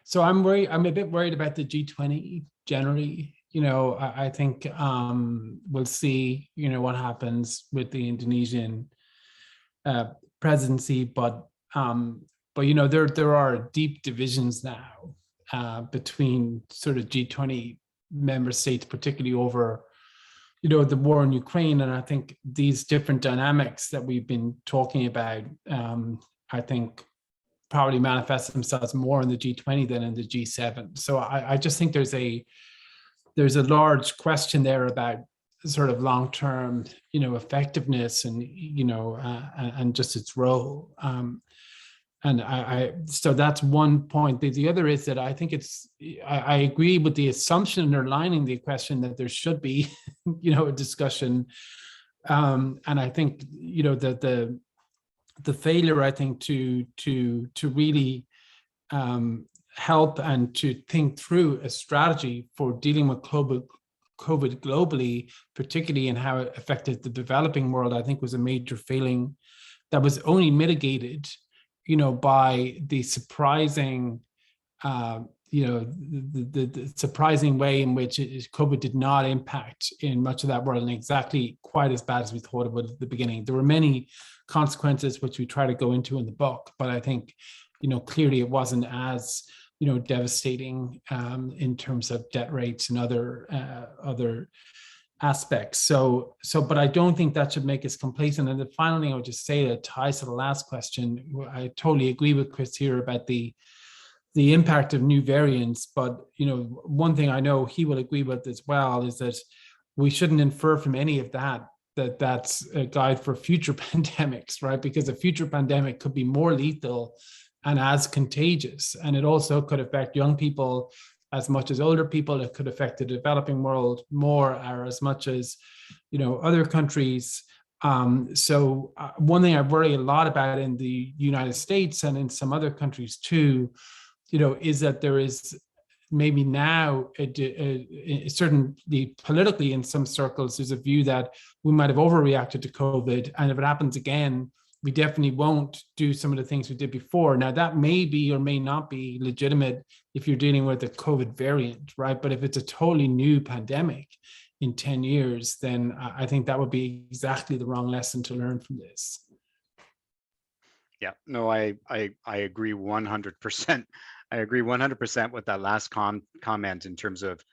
so I'm a bit worried about the G20 generally. I think we'll see, what happens with the Indonesian presidency, but there are deep divisions now between sort of G20 member states, particularly over the war in Ukraine. And I think these different dynamics that we've been talking about, I think probably manifest themselves more in the G20 than in the G7. So I just think there's a large question there about sort of long-term, effectiveness and, and just its role. So that's one point. The other is that I think I agree with the assumption underlining the question that there should be, a discussion. And I think, the failure, I think, to really help and to think through a strategy for dealing with COVID globally, particularly in how it affected the developing world, I think was a major failing that was only mitigated by the surprising, the surprising way in which COVID did not impact in much of that world and exactly quite as bad as we thought it would at the beginning. There were many consequences which we try to go into in the book, but I think, clearly it wasn't as, devastating in terms of debt rates and other aspects. But I don't think that should make us complacent. And the final thing I would just say that ties to the last question, I totally agree with Chris here about the impact of new variants. But, one thing I know he will agree with as well is that we shouldn't infer from any of that's a guide for future pandemics, right? Because a future pandemic could be more lethal and as contagious. And it also could affect young people as much as older people. It could affect the developing world more or as much as, other countries. So one thing I worry a lot about in the United States and in some other countries too, is that there is maybe now certainly politically in some circles, there's a view that we might have overreacted to COVID. And if it happens again, we definitely won't do some of the things we did before. Now that may be or may not be legitimate if you're dealing with a COVID variant, right? But if it's a totally new pandemic in 10 years, then I think that would be exactly the wrong lesson to learn from this. Yeah, no, I agree 100%. I agree 100% with that last comment in terms of,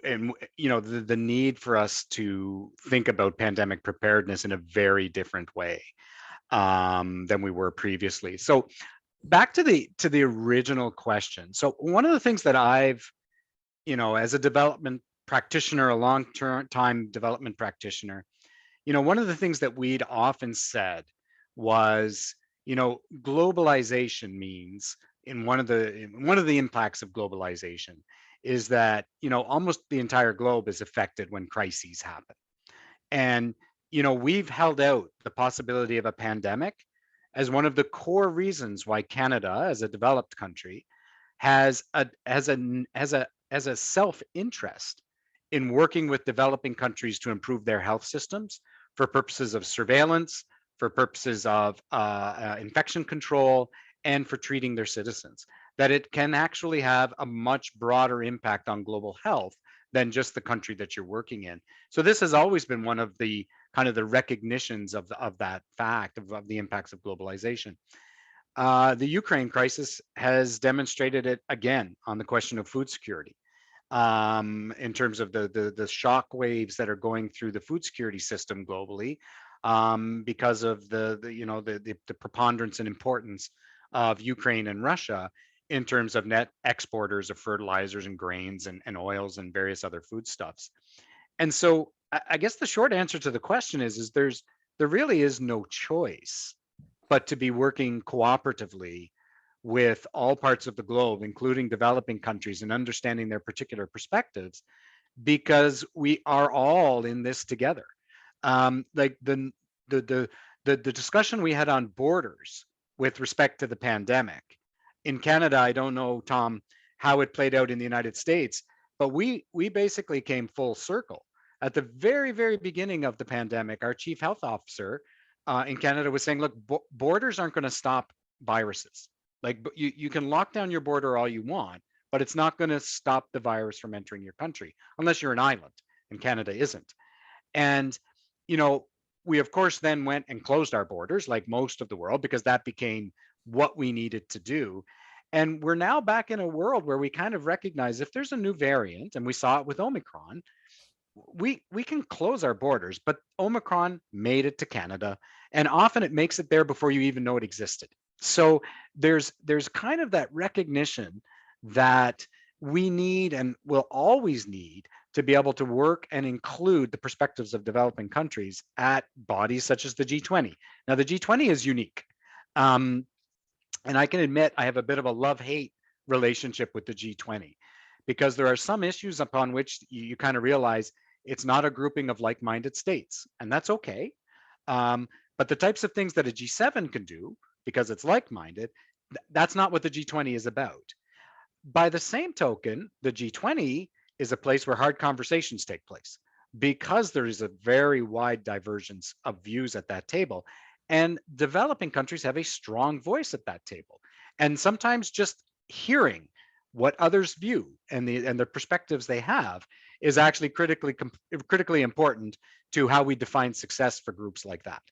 and the need for us to think about pandemic preparedness in a very different way than we were previously. So back to the original question. So one of the things that I've, as a development practitioner, a long-term development practitioner, one of the things that we'd often said was, globalization means, in one of the impacts of globalization is that, almost the entire globe is affected when crises happen. And, we've held out the possibility of a pandemic as one of the core reasons why Canada, as a developed country, has a self-interest in working with developing countries to improve their health systems for purposes of surveillance, for purposes of infection control, and for treating their citizens. That it can actually have a much broader impact on global health than just the country that you're working in. So this has always been one of the kind of the recognitions of that fact of the impacts of globalization. The Ukraine crisis has demonstrated it again on the question of food security. In terms of the shock waves that are going through the food security system globally, because of the preponderance and importance of Ukraine and Russia in terms of net exporters of fertilizers and grains and oils and various other foodstuffs. And so I guess the short answer to the question is there really is no choice but to be working cooperatively with all parts of the globe, including developing countries, and understanding their particular perspectives, because we are all in this together. Like the discussion we had on borders with respect to the pandemic in Canada, I don't know, Tom, how it played out in the United States, but we basically came full circle. At the very, very beginning of the pandemic, our chief health officer in Canada was saying, look, borders aren't going to stop viruses. Like you can lock down your border all you want, but it's not going to stop the virus from entering your country unless you're an island, and Canada isn't. And, we of course then went and closed our borders like most of the world, because that became what we needed to do. And we're now back in a world where we kind of recognize if there's a new variant, and we saw it with Omicron, we can close our borders, but Omicron made it to Canada, and often it makes it there before you even know it existed. So there's kind of that recognition that we need and will always need to be able to work and include the perspectives of developing countries at bodies such as the G20. Now, the G20 is unique. And I can admit I have a bit of a love-hate relationship with the G20, because there are some issues upon which you kind of realize it's not a grouping of like-minded states, and that's okay. But the types of things that a G7 can do, because it's like-minded, that's not what the G20 is about. By the same token, the G20 is a place where hard conversations take place, because there is a very wide divergence of views at that table. And developing countries have a strong voice at that table. And sometimes just hearing what others view and the perspectives they have is actually critically important to how we define success for groups like that.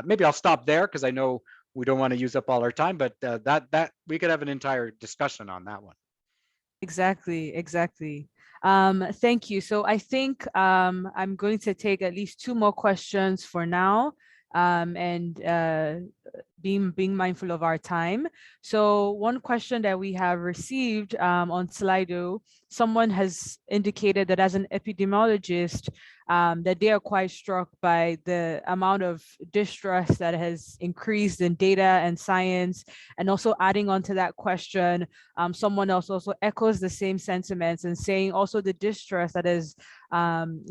Maybe I'll stop there, because I know we don't want to use up all our time, but that we could have an entire discussion on that one. Exactly. Thank you. So I think I'm going to take at least 2 more questions for now, and being mindful of our time. So one question that we have received on Slido, someone has indicated that as an epidemiologist, that they are quite struck by the amount of distrust that has increased in data and science. And also adding on to that question, someone else also echoes the same sentiments and saying also the distrust that has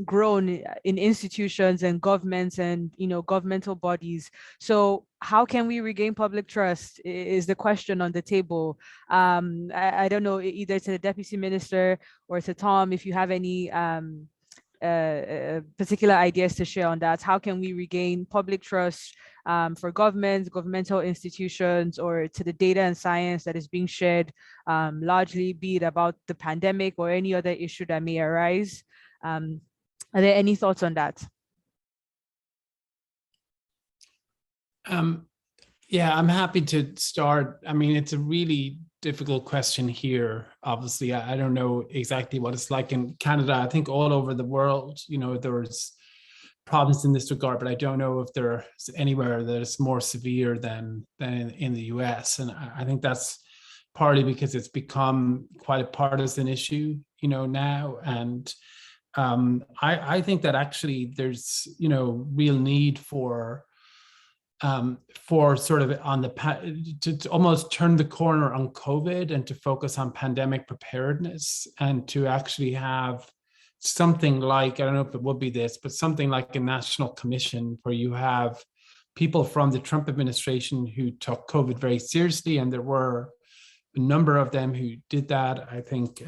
grown in institutions and governments and governmental bodies. So how can we regain public trust is the question on the table. I don't know, either to the Deputy Minister or to Tom, if you have any particular ideas to share on that. How can we regain public trust for governments, governmental institutions, or to the data and science that is being shared, largely be it about the pandemic or any other issue that may arise? Are there any thoughts on that? Yeah, I'm happy to start. I mean, it's a really difficult question here. Obviously, I don't know exactly what it's like in Canada. I think all over the world, there's problems in this regard, but I don't know if there's anywhere that is more severe than in the US. And I think that's partly because it's become quite a partisan issue, now. And I think that actually there's, real need for sort of to almost turn the corner on COVID and to focus on pandemic preparedness, and to actually have something like, I don't know if it would be this, but something like a national commission where you have people from the Trump administration who took COVID very seriously, and there were a number of them who did that. I think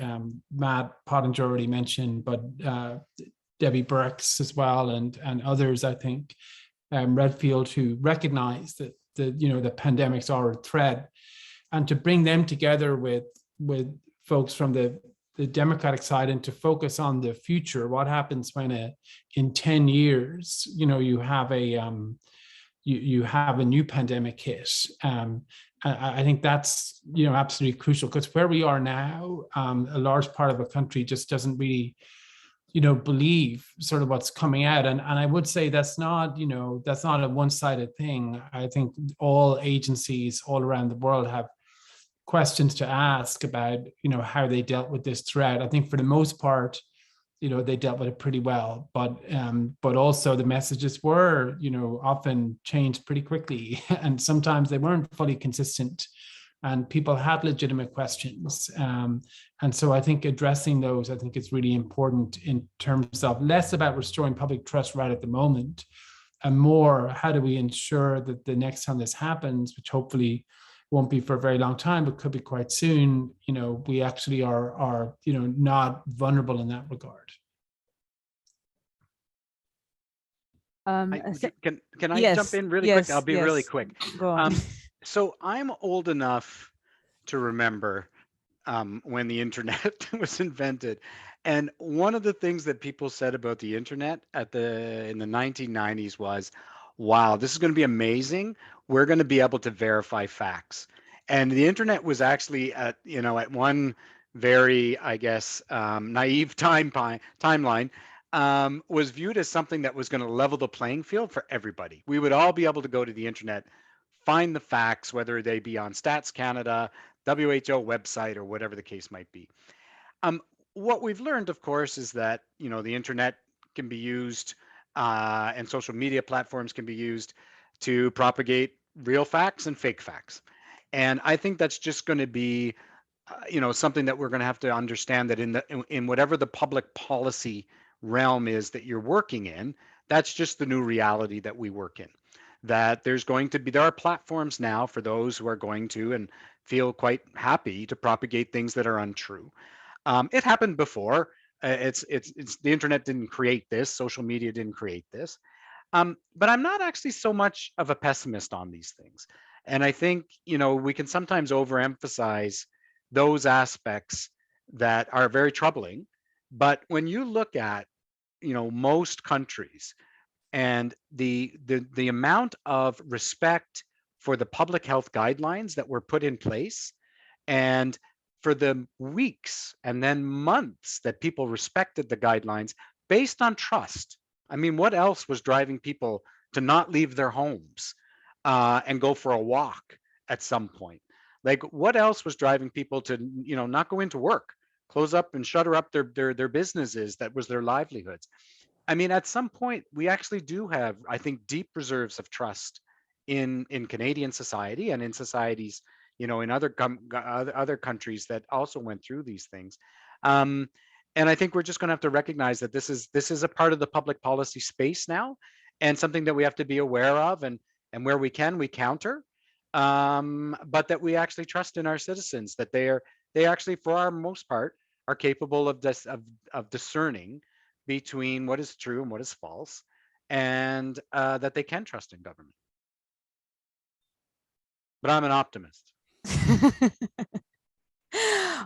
Matt Pottinger already mentioned, but Debbie Burks as well, and others, I think, Redfield, who recognize that the pandemics are a threat, and to bring them together with folks from the Democratic side and to focus on the future. What happens when in 10 years, you have a new pandemic hit? I think that's absolutely crucial, because where we are now, a large part of the country just doesn't really believe sort of what's coming out. And I would say that's not a one-sided thing. I think all agencies all around the world have questions to ask about, how they dealt with this threat. I think for the most part, they dealt with it pretty well, but also the messages were, often changed pretty quickly, and sometimes they weren't fully consistent, and people had legitimate questions. And so I think addressing those, I think is really important, in terms of less about restoring public trust right at the moment, and more, how do we ensure that the next time this happens, which hopefully won't be for a very long time, but could be quite soon, we actually are not vulnerable in that regard. Can I yes, jump in really yes, quick? I'll be yes. really quick. Go on. So I'm old enough to remember when the internet was invented. And one of the things that people said about the internet in the 1990s was, wow, this is going to be amazing. We're going to be able to verify facts. And the internet was actually at one very, I guess, naive timeline, was viewed as something that was going to level the playing field for everybody. We would all be able to go to the internet, find the facts, whether they be on Stats Canada, WHO website, or whatever the case might be. What we've learned, of course, is that the internet can be used, and social media platforms can be used to propagate real facts and fake facts. And I think that's just going to be, something that we're going to have to understand, that in whatever the public policy realm is that you're working in, that's just the new reality that we work in. That there are platforms now for those who are going to and feel quite happy to propagate things that are untrue. It happened before. It's the internet didn't create this. Social media didn't create this. But I'm not actually so much of a pessimist on these things. And I think, we can sometimes overemphasize those aspects that are very troubling. But when you look at, most countries, and the amount of respect for the public health guidelines that were put in place, and for the weeks and then months that people respected the guidelines based on trust. I mean, what else was driving people to not leave their homes and go for a walk at some point? Like, what else was driving people to, not go into work, close up and shutter up their businesses that was their livelihoods? I mean, at some point, we actually do have, I think, deep reserves of trust in Canadian society, and in societies, in other countries that also went through these things. And I think we're just going to have to recognize that this is a part of the public policy space now, and something that we have to be aware of, and where we can, we counter, but that we actually trust in our citizens, that they actually, for our most part, are capable of discerning between what is true and what is false, and that they can trust in government. But I'm an optimist.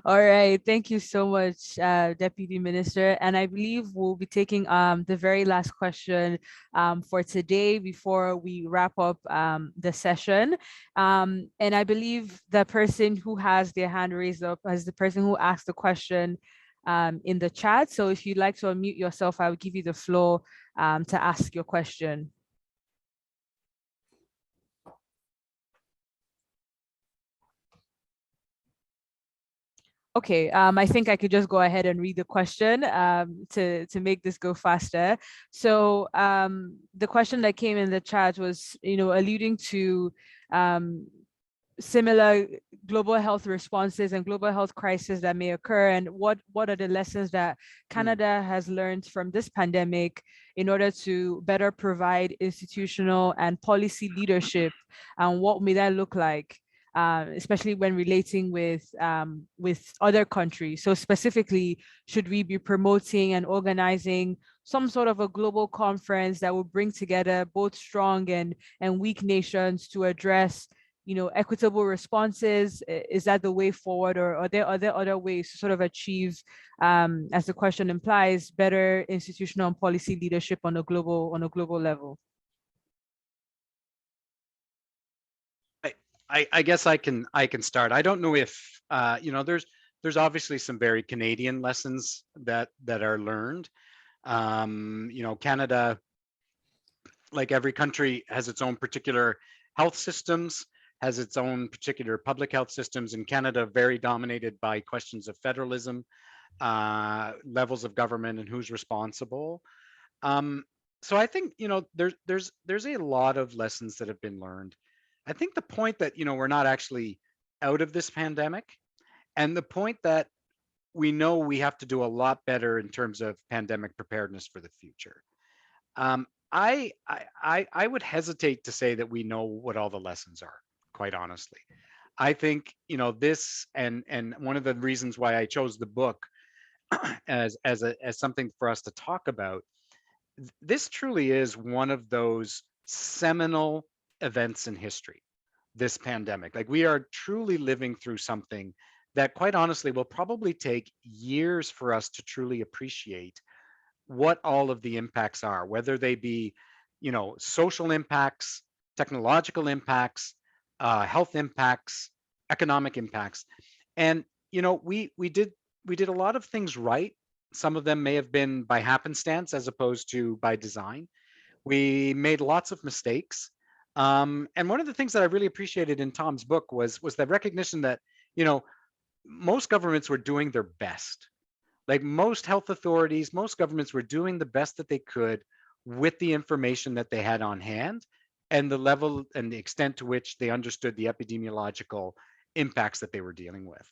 All right, thank you so much, Deputy Minister. And I believe we'll be taking the very last question for today before we wrap up the session. And I believe the person who has their hand raised up as the person who asked the question in the chat. So if you'd like to unmute yourself, I will give you the floor to ask your question. Okay, I think I could just go ahead and read the question to make this go faster. So the question that came in the chat was, alluding to similar global health responses and global health crises that may occur, and what are the lessons that Canada has learned from this pandemic in order to better provide institutional and policy leadership, and what may that look like especially when relating with other countries. So specifically, should we be promoting and organizing some sort of a global conference that will bring together both strong and weak nations to address, equitable responses? Is that the way forward, or are there other ways to sort of achieve, as the question implies, better institutional and policy leadership on a global level? I guess I can start. I don't know if there's obviously some very Canadian lessons that are learned. Canada, like every country, has its own particular health systems, has its own particular public health systems. In Canada, very dominated by questions of federalism, levels of government, and who's responsible. So I think there's a lot of lessons that have been learned. I think the point that we're not actually out of this pandemic, and the point that we know we have to do a lot better in terms of pandemic preparedness for the future. I would hesitate to say that we know what all the lessons are, quite honestly. I think this, and one of the reasons why I chose the book as something for us to talk about, this truly is one of those seminal events in history, this pandemic. Like, we are truly living through something that, quite honestly, will probably take years for us to truly appreciate what all of the impacts are, whether they be, social impacts, technological impacts, health impacts, economic impacts. And, we did a lot of things right. Some of them may have been by happenstance as opposed to by design. We made lots of mistakes. And one of the things that I really appreciated in Tom's book was the recognition that, most governments were doing their best. Like, most health authorities, most governments were doing the best that they could with the information that they had on hand, and the level and the extent to which they understood the epidemiological impacts that they were dealing with.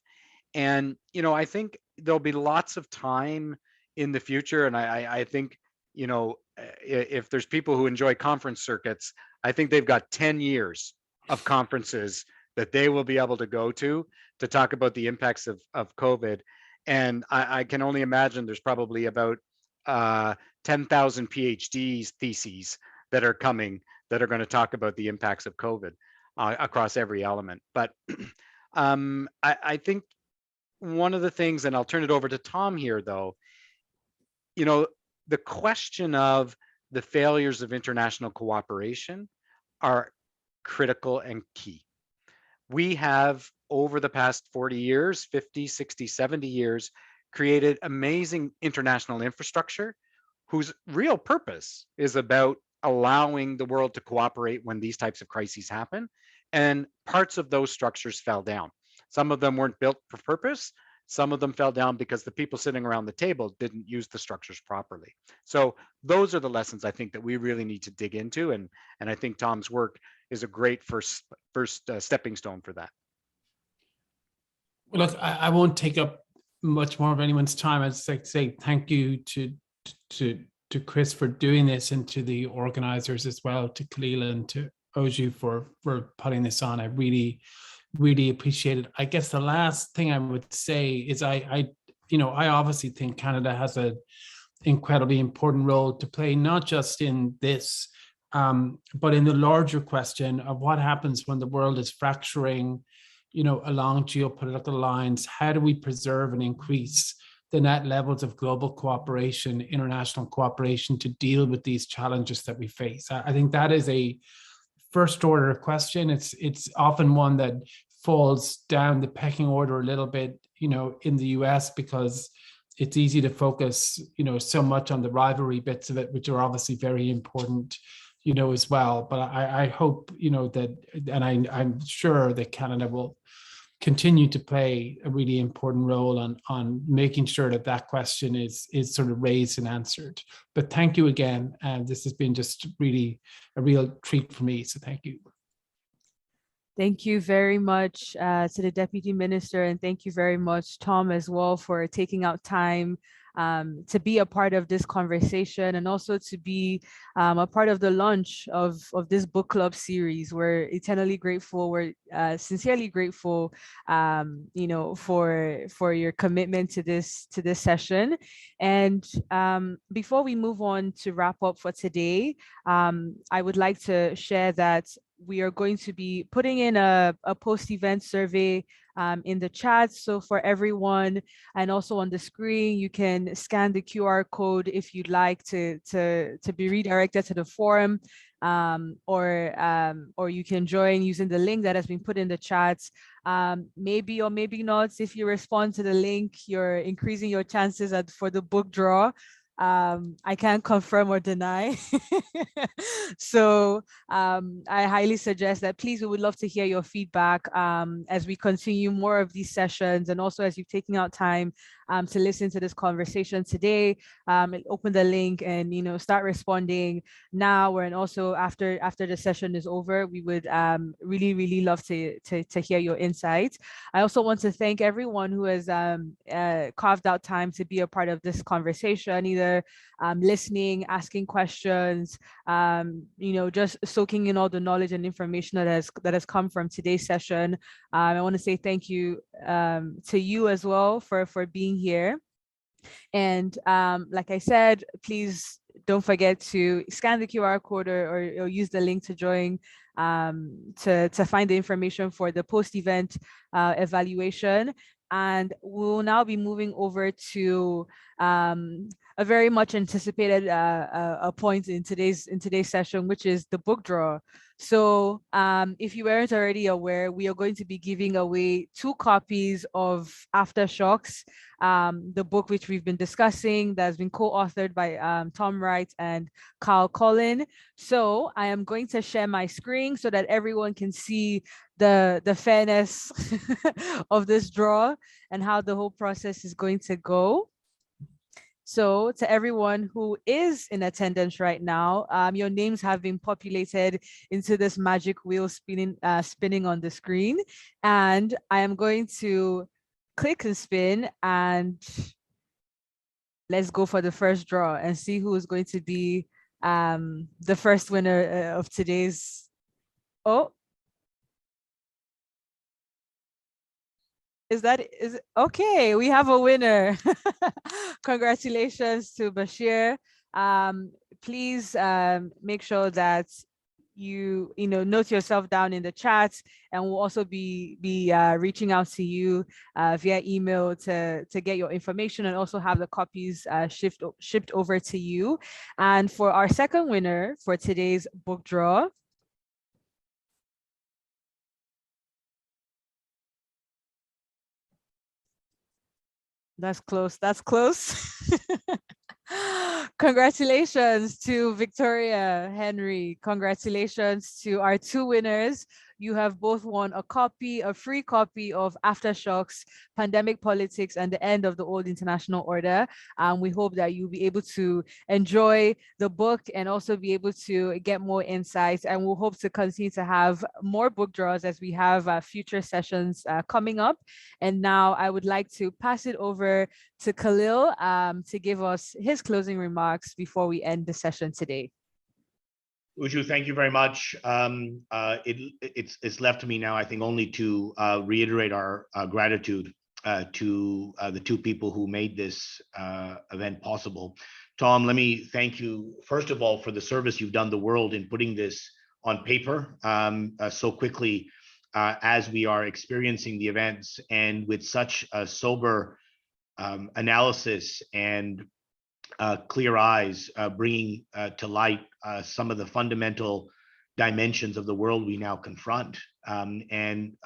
And, I think there'll be lots of time in the future. And I think, if there's people who enjoy conference circuits, I think they've got 10 years of conferences that they will be able to go to talk about the impacts of COVID. And I can only imagine there's probably about 10,000 PhD theses that are coming that are going to talk about the impacts of COVID across every element. But I think one of the things, and I'll turn it over to Tom here, though, the question of the failures of international cooperation are critical and key. We have, over the past 40 years, 50, 60, 70 years, created amazing international infrastructure whose real purpose is about allowing the world to cooperate when these types of crises happen. And parts of those structures fell down. Some of them weren't built for purpose. Some of them fell down because the people sitting around the table didn't use the structures properly. So those are the lessons I think that we really need to dig into. And I think Tom's work is a great first stepping stone for that. Well, look, I won't take up much more of anyone's time. I'd just like to say thank you to Chris for doing this, and to the organizers as well, to Khalil and to Oju for putting this on. I really appreciate it. I guess the last thing I would say is I obviously think Canada has an incredibly important role to play, not just in this, but in the larger question of what happens when the world is fracturing, along geopolitical lines. How do we preserve and increase the net levels of global cooperation, international cooperation, to deal with these challenges that we face? I think that is a first order question. It's often one that falls down the pecking order a little bit, in the US, because it's easy to focus, so much on the rivalry bits of it, which are obviously very important, as well. But I hope, that, and I'm sure that Canada will continue to play a really important role on making sure that question is sort of raised and answered. But thank you again. And this has been just really a real treat for me. So thank you. Thank you very much to the Deputy Minister, and thank you very much, Tom, as well, for taking out time to be a part of this conversation, and also to be a part of the launch of this book club series. We're eternally grateful. We're sincerely grateful, you know, for your commitment to this session. And before we move on to wrap up for today, I would like to share that we are going to be putting in a post-event survey in the chat. So for everyone, and also on the screen, you can scan the QR code if you'd like to be redirected to the forum, or you can join using the link that has been put in the chat. Maybe or maybe not, if you respond to the link, you're increasing your chances for the book draw. I can't confirm or deny. So I highly suggest that please, we would love to hear your feedback as we continue more of these sessions, and also as you've taken out time to listen to this conversation today. Open the link and, you know, start responding now, and also after the session is over. We would really love to hear your insights. I also want to thank everyone who has carved out time to be a part of this conversation, either listening, asking questions, you know, just soaking in all the knowledge and information that has come from today's session. I want to say thank you to you as well for being here. And like I said, please don't forget to scan the QR code or use the link to join to find the information for the post-event evaluation. And we'll now be moving over to a very much anticipated a point in today's session, which is the book draw. So if you weren't already aware, we are going to be giving away 2 copies of Aftershocks, the book which we've been discussing, that has been co-authored by Tom Wright and Carl Collin. So I am going to share my screen so that everyone can see the fairness of this draw and how the whole process is going to go. So to everyone who is in attendance right now, your names have been populated into this magic wheel spinning on the screen. And I am going to click and spin, and let's go for the first draw and see who is going to be the first winner of today's. Oh. Is okay? We have a winner. Congratulations to Bashir. Please make sure that you note yourself down in the chat, and we'll also be reaching out to you via email to get your information, and also have the copies shipped over to you. And for our second winner for today's book draw, that's close. Congratulations to Victoria Henry. Congratulations to our 2 winners. You have both won a free copy of Aftershocks, Pandemic Politics and the End of the Old International Order. We hope that you'll be able to enjoy the book and also be able to get more insights. And we'll hope to continue to have more book draws as we have future sessions coming up. And now I would like to pass it over to Khalil to give us his closing remarks before we end the session today. Uju, thank you very much. It's left to me now, I think, only to reiterate our gratitude to the 2 people who made this event possible. Tom, let me thank you, first of all, for the service you've done the world in putting this on paper so quickly as we are experiencing the events, and with such a sober analysis and clear eyes, bringing to light some of the fundamental dimensions of the world we now confront, and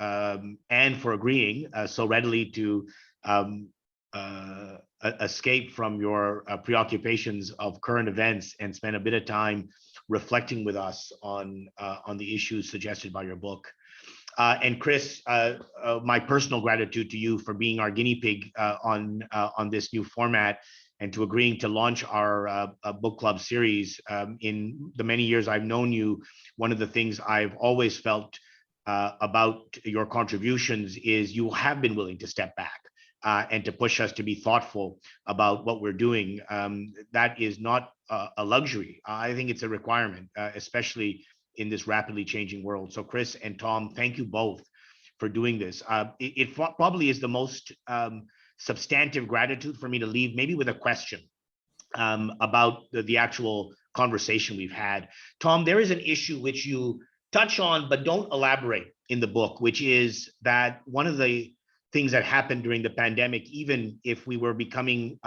for agreeing so readily to escape from your preoccupations of current events and spend a bit of time reflecting with us on the issues suggested by your book. And Chris, my personal gratitude to you for being our guinea pig on this new format, and to agreeing to launch our book club series. In the many years I've known you, one of the things I've always felt about your contributions is you have been willing to step back and to push us to be thoughtful about what we're doing. That is not a luxury. I think it's a requirement, especially in this rapidly changing world. So Chris and Tom, thank you both for doing this. It probably is the most substantive gratitude for me to leave, maybe with a question about the actual conversation we've had. Tom, there is an issue which you touch on but don't elaborate in the book, which is that one of the things that happened during the pandemic, even if we were becoming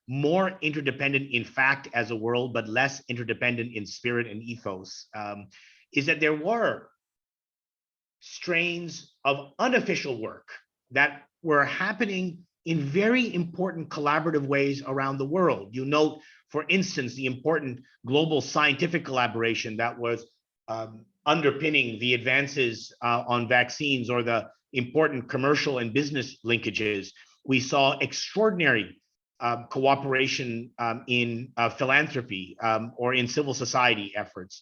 more interdependent in fact as a world, but less interdependent in spirit and ethos, is that there were strains of unofficial work that were happening in very important collaborative ways around the world. You note, for instance, the important global scientific collaboration that was underpinning the advances on vaccines, or the important commercial and business linkages. We saw extraordinary cooperation in philanthropy or in civil society efforts.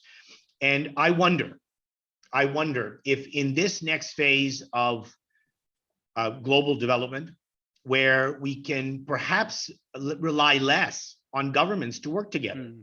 And I wonder if in this next phase of global development, where we can perhaps rely less on governments to work together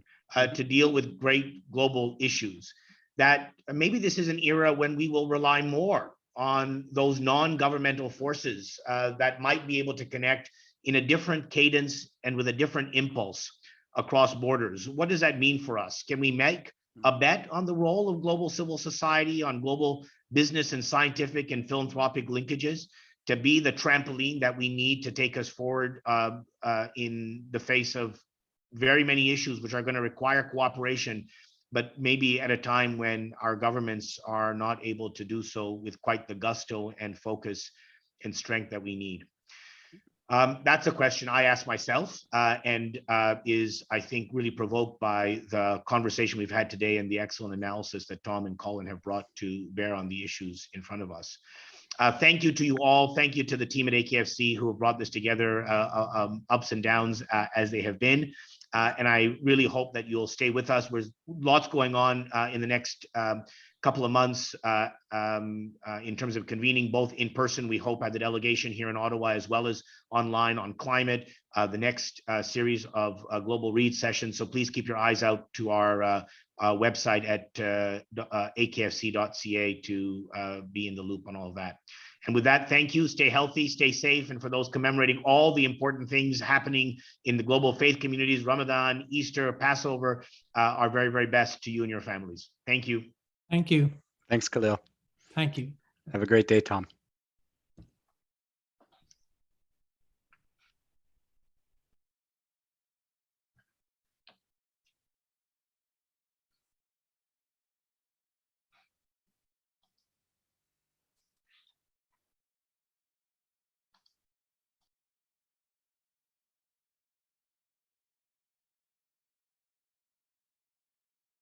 to deal with great global issues, that maybe this is an era when we will rely more on those non-governmental forces that might be able to connect in a different cadence and with a different impulse across borders. What does that mean for us? Can we make a bet on the role of global civil society, on global business and scientific and philanthropic linkages, to be the trampoline that we need to take us forward in the face of very many issues which are going to require cooperation, but maybe at a time when our governments are not able to do so with quite the gusto and focus and strength that we need? That's a question I ask myself, and is, I think, really provoked by the conversation we've had today and the excellent analysis that Tom and Colin have brought to bear on the issues in front of us. Thank you to you all. Thank you to the team at AKFC who have brought this together, ups and downs as they have been. And I really hope that you'll stay with us. There's lots going on in the next couple of months in terms of convening, both in person, we hope, at the delegation here in Ottawa, as well as online on climate, the next series of global read sessions. So please keep your eyes out to our website at akfc.ca to be in the loop on all of that. And with that, thank you. Stay healthy, stay safe. And for those commemorating all the important things happening in the global faith communities, Ramadan, Easter, Passover, our very, very best to you and your families. Thank you. Thank you. Thanks, Khalil. Thank you. Have a great day, Tom.